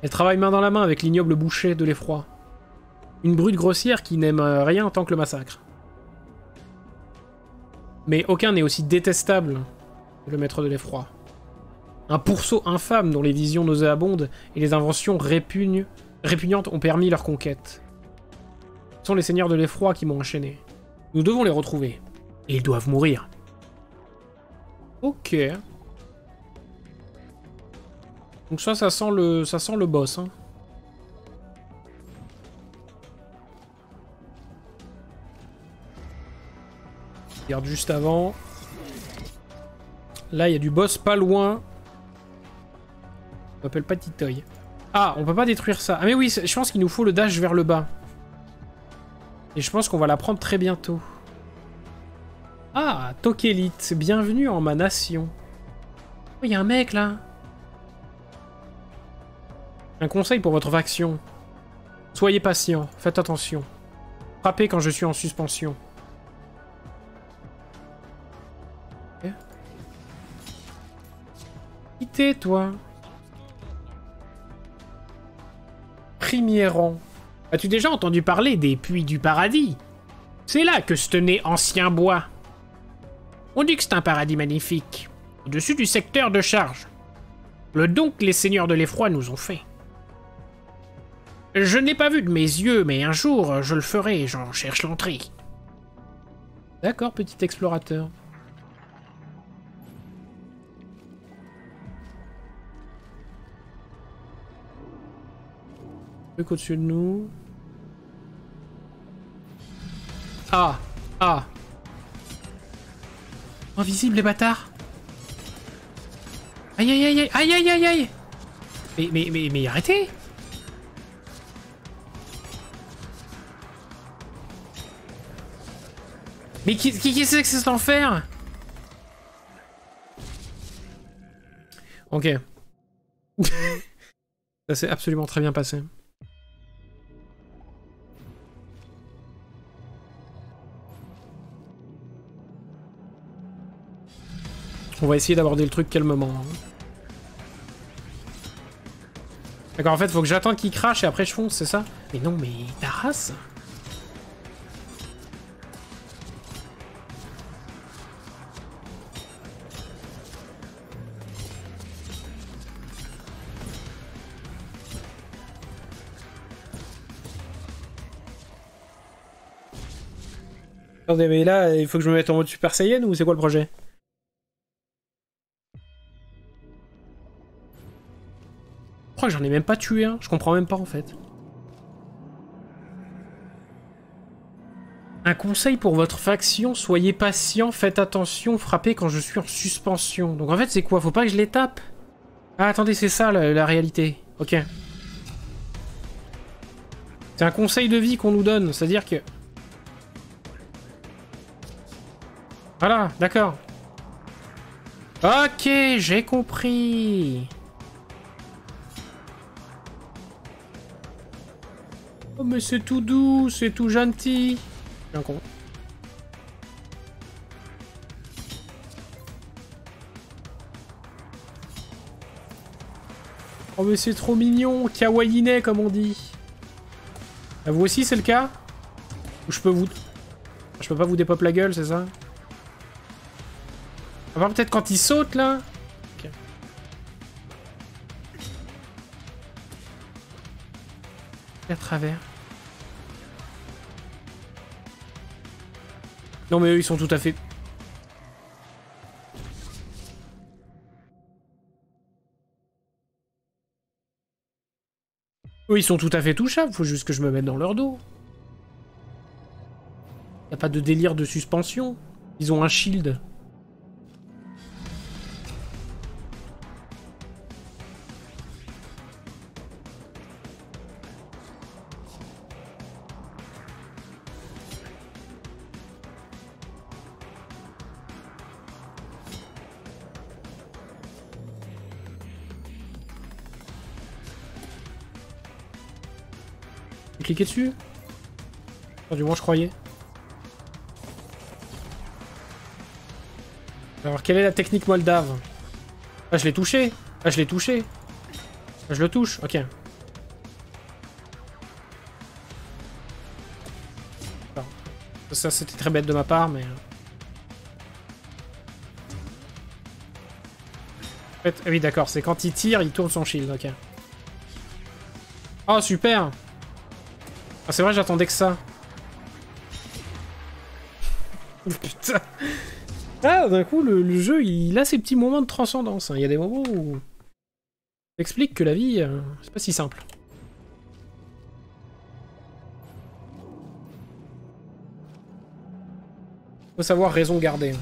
Elle travaille main dans la main avec l'ignoble boucher de l'effroi. Une brute grossière qui n'aime rien tant que le massacre. Mais aucun n'est aussi détestable que le maître de l'effroi. Un pourceau infâme dont les visions nauséabondes et les inventions répugnantes ont permis leur conquête. Ce sont les seigneurs de l'effroi qui m'ont enchaîné. Nous devons les retrouver. Et ils doivent mourir. Ok. Donc ça sent le boss, hein. Regarde juste avant. Là, il y a du boss pas loin. On m'appelle pas Titoy. Ah, on peut pas détruire ça. Ah mais oui, je pense qu'il nous faut le dash vers le bas. Et je pense qu'on va la prendre très bientôt. Ah, Tokélite, bienvenue en ma nation. Oh, il y a un mec là. Un conseil pour votre faction. Soyez patient, faites attention. Frappez quand je suis en suspension. Okay. Quittez, toi. Premier rang. As-tu déjà entendu parler des puits du paradis? C'est là que se tenait ancien bois. On dit que c'est un paradis magnifique, au-dessus du secteur de charge. Le don que les seigneurs de l'effroi nous ont fait. Je n'ai pas vu de mes yeux, mais un jour, je le ferai, j'en cherche l'entrée. D'accord, petit explorateur. Truc au-dessus de nous. Ah! Ah! Invisible, les bâtards! Aïe aïe aïe aïe aïe aïe aïe! Mais arrêtez! Mais qui c'est que c'est cet enfer? Ok. Ça s'est absolument très bien passé. On va essayer d'aborder le truc calmement. D'accord, en fait, faut que j'attende qu'il crache et après je fonce, c'est ça? Mais non, mais ta race? Attendez, mais là, il faut que je me mette en mode Super Saiyan ou c'est quoi le projet? crois que j'en ai même pas tué un. Je comprends même pas en fait. Un conseil pour votre faction, soyez patient, faites attention, frappez quand je suis en suspension. Donc en fait c'est quoi? Faut pas que je les tape? Ah attendez, c'est ça la réalité. Ok. C'est un conseil de vie qu'on nous donne, c'est-à-dire que... Voilà, d'accord. Ok, j'ai compris. Oh mais c'est tout doux, c'est tout gentil. Je suis un con. Oh mais c'est trop mignon, kawaiiné comme on dit. Ah, vous aussi c'est le cas? Ou je peux vous... Je peux pas vous dépop la gueule, c'est ça? À part peut-être quand il saute là? Ok. À travers. Non mais eux ils sont tout à fait... Eux ils sont tout à fait touchables, faut juste que je me mette dans leur dos. Y a pas de délire de suspension. Ils ont un shield. Cliquer dessus? Enfin, du moins je croyais. Alors quelle est la technique moldave? Ah je l'ai touché. Ah je l'ai touché. Ah, je le touche, ok. Alors, ça c'était très bête de ma part mais... En fait, ah oui d'accord, c'est quand il tire, il tourne son shield, ok. Oh super. Ah c'est vrai, j'attendais que ça. Putain. Ah, d'un coup, le jeu, il a ses petits moments de transcendance. Hein. Il y a des moments où... Ça explique que la vie, c'est pas si simple. Faut savoir raison garder.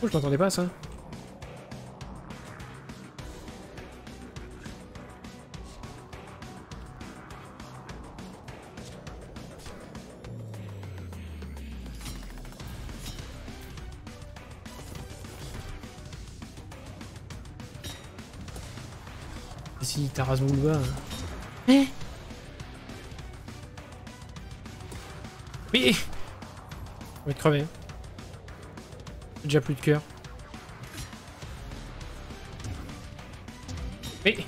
Oh, je m'attendais pas à ça. Si, Tarasboulba. Eh oui. On va être crevé. J'ai déjà plus de cœur. Oui.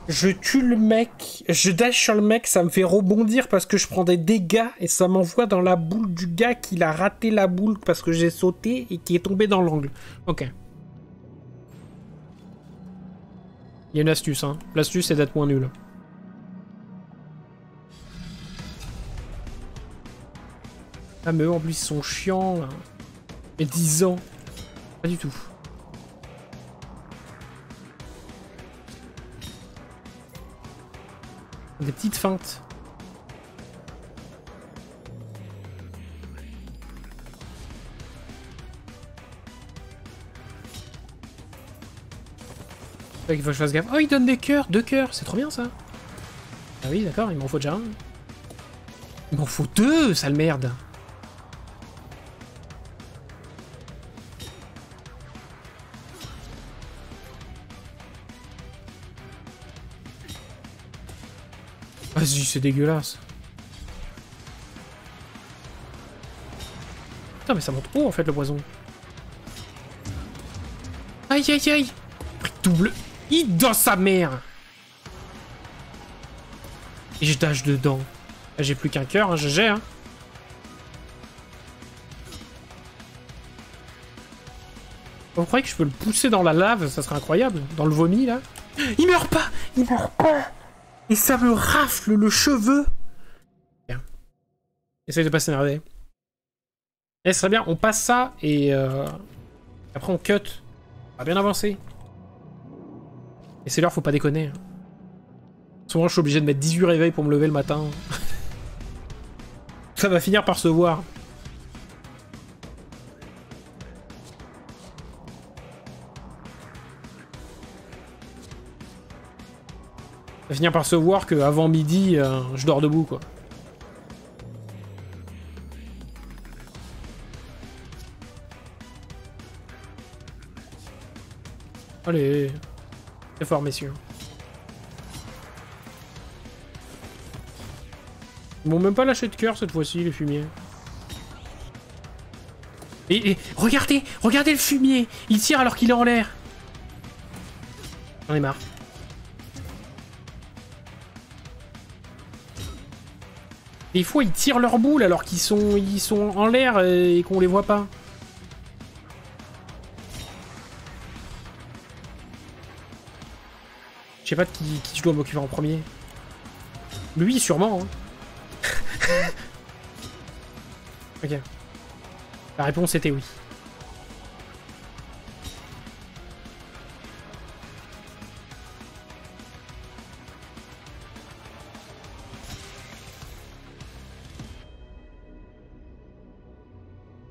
Je tue le mec, je dash sur le mec, ça me fait rebondir parce que je prends des dégâts et ça m'envoie dans la boule du gars qui a raté la boule parce que j'ai sauté et qui est tombé dans l'angle. Ok. Il y a une astuce, hein. L'astuce c'est d'être moins nul. Ah mais eux en plus ils sont chiants là. Mais 10 ans. Pas du tout. Des petites feintes. Il faut que je fasse gaffe. Oh, il donne des cœurs, 2 cœurs, c'est trop bien ça. Ah oui, d'accord, il m'en faut déjà un. Il m'en faut 2, sale merde. Vas-y, c'est dégueulasse. Putain, mais ça monte haut en fait le poison. Aïe aïe aïe. Double hit dans sa mère. Et je dash dedans. J'ai plus qu'un cœur, hein, GG. Hein. Vous croyez que je peux le pousser dans la lave? Ça serait incroyable. Dans le vomi, là. Il meurt pas! Il meurt pas! Et ça me rafle le cheveu! Bien. Essaye de pas s'énerver. Eh, ce serait bien, on passe ça et après on cut. On va bien avancer. Et c'est l'heure, faut pas déconner. Souvent, je suis obligé de mettre 18 réveils pour me lever le matin. Ça va finir par se voir. Ça va finir par se voir qu'avant midi, je dors debout, quoi. Allez, c'est fort, messieurs. Ils m'ont même pas lâché de cœur cette fois-ci, les fumiers. Et regardez, regardez le fumier. Il tire alors qu'il est en l'air. J'en ai marre. Des fois, ils tirent leur boule alors qu'ils sont en l'air et qu'on les voit pas. Je sais pas de qui je dois m'occuper en premier. Lui, sûrement. Hein. Ok. La réponse était oui.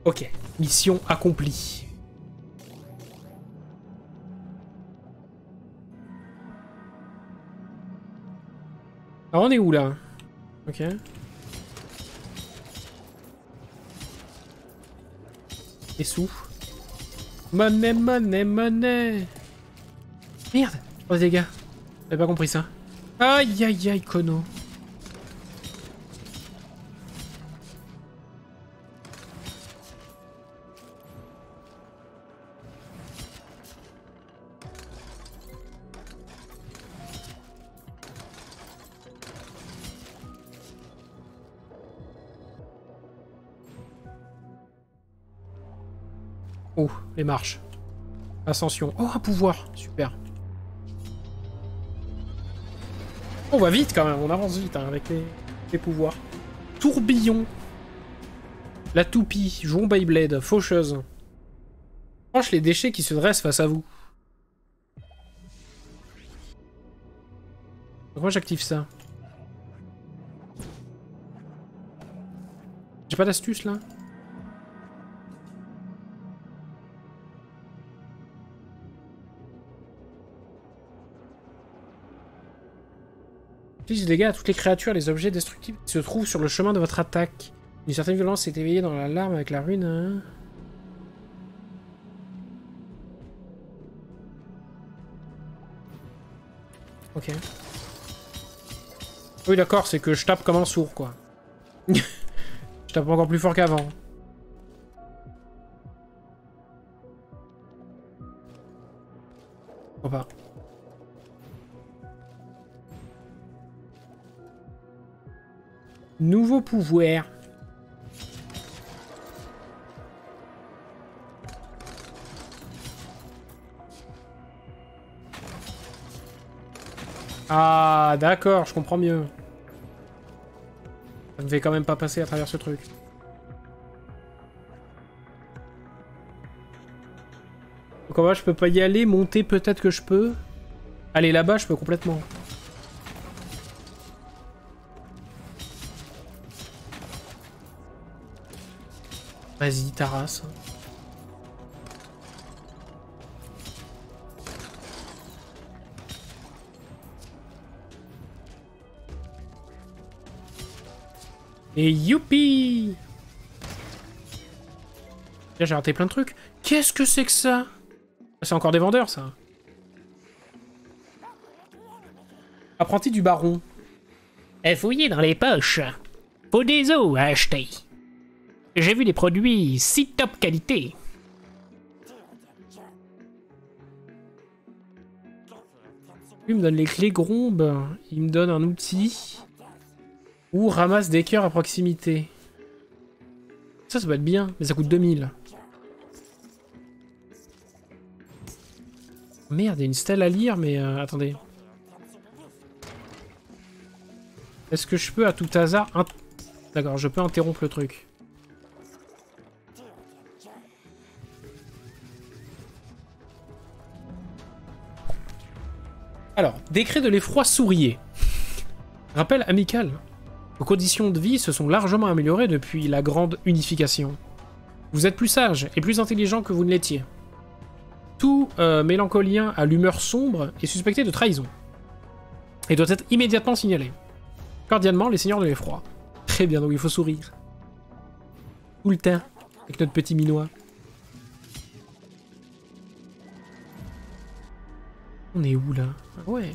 Ok. Mission accomplie. Alors on est où là? Ok. Les sous. Monnaie, monnaie, monnaie. Merde. Oh les gars. J'avais pas compris ça. Aïe aïe aïe, Kono. Oh, les marches. Ascension. Oh, un pouvoir. Super. On va vite quand même, on avance vite hein, avec les pouvoirs. Tourbillon. La toupie. Jouons Beyblade. Faucheuse. Franche les déchets qui se dressent face à vous. Donc moi j'active ça. J'ai pas d'astuce là? Des dégâts à toutes les créatures et les objets destructibles qui se trouvent sur le chemin de votre attaque. Une certaine violence s'est éveillée dans l'alarme avec la rune. Hein. Ok. Oui d'accord, c'est que je tape comme un sourd quoi. Je tape encore plus fort qu'avant. Pourquoi pas. Nouveau pouvoir. Ah, d'accord, je comprends mieux. Ça ne devait quand même pas passer à travers ce truc. Donc en bas, je peux pas y aller. Monter, peut-être que je peux. Aller là-bas, je peux complètement. Vas-y, ta race. Et youpi! Là, j'ai raté plein de trucs. Qu'est-ce que c'est que ça? C'est encore des vendeurs, ça. Apprenti du baron. Fouillez dans les poches. Faut des os à acheter. J'ai vu des produits si top qualité. Lui me donne les clés Grombe. Il me donne un outil. Ou ramasse des cœurs à proximité. Ça va être bien, mais ça coûte 2000. Merde, il y a une stèle à lire, mais attendez. Est-ce que je peux à tout hasard... D'accord, je peux interrompre le truc. Alors, décret de l'effroi sourier. Rappel amical. Vos conditions de vie se sont largement améliorées depuis la grande unification. Vous êtes plus sage et plus intelligent que vous ne l'étiez. Tout mélancolien à l'humeur sombre est suspecté de trahison. Et doit être immédiatement signalé. Cordialement, les seigneurs de l'effroi. Très bien, donc il faut sourire. Tout le temps, avec notre petit minois. On est où, là? Ah ouais.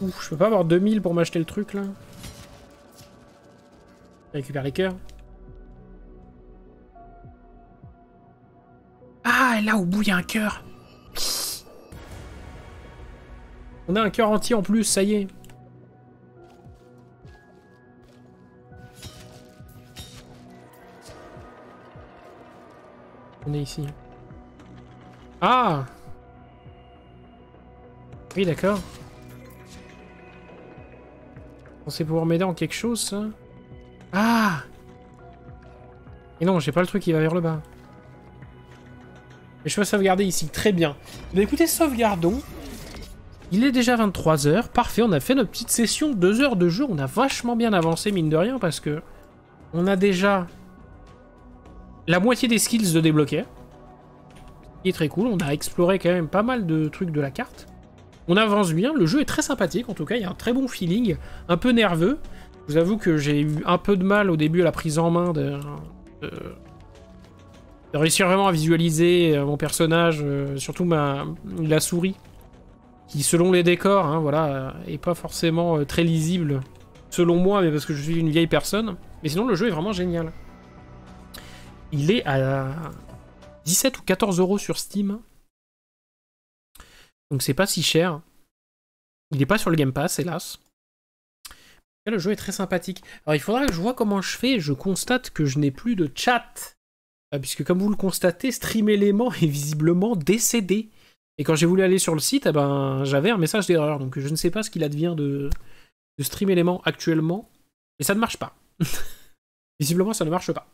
Ouf, je peux pas avoir 2000 pour m'acheter le truc, là. Je récupère les cœurs. Ah, là, au bout, il y a un cœur. On a un cœur entier en plus, ça y est. On est ici. Ah! Oui, d'accord. On sait pouvoir m'aider en quelque chose, ça? Ah! Et non, j'ai pas le truc qui va vers le bas. Mais je peux sauvegarder ici, très bien. Mais écoutez, sauvegardons. Il est déjà 23 h, parfait, on a fait notre petite session de 2 heures de jeu, on a vachement bien avancé, mine de rien, parce que on a déjà la moitié des skills de débloquer, qui est très cool, on a exploré quand même pas mal de trucs de la carte. On avance bien, le jeu est très sympathique, en tout cas, il y a un très bon feeling, un peu nerveux. Je vous avoue que j'ai eu un peu de mal au début à la prise en main de réussir vraiment à visualiser mon personnage, surtout la souris, qui selon les décors, hein, voilà, est pas forcément très lisible, selon moi, mais parce que je suis une vieille personne. Mais sinon, le jeu est vraiment génial. Il est à 17 ou 14 € sur Steam. Donc c'est pas si cher. Il est pas sur le Game Pass, hélas. Et le jeu est très sympathique. Alors il faudra que je vois comment je fais. Je constate que je n'ai plus de chat. Puisque comme vous le constatez, Stream Element est visiblement décédé. Et quand j'ai voulu aller sur le site, eh ben, j'avais un message d'erreur. Donc je ne sais pas ce qu'il advient de Stream Element actuellement. Mais ça ne marche pas. Visiblement, ça ne marche pas.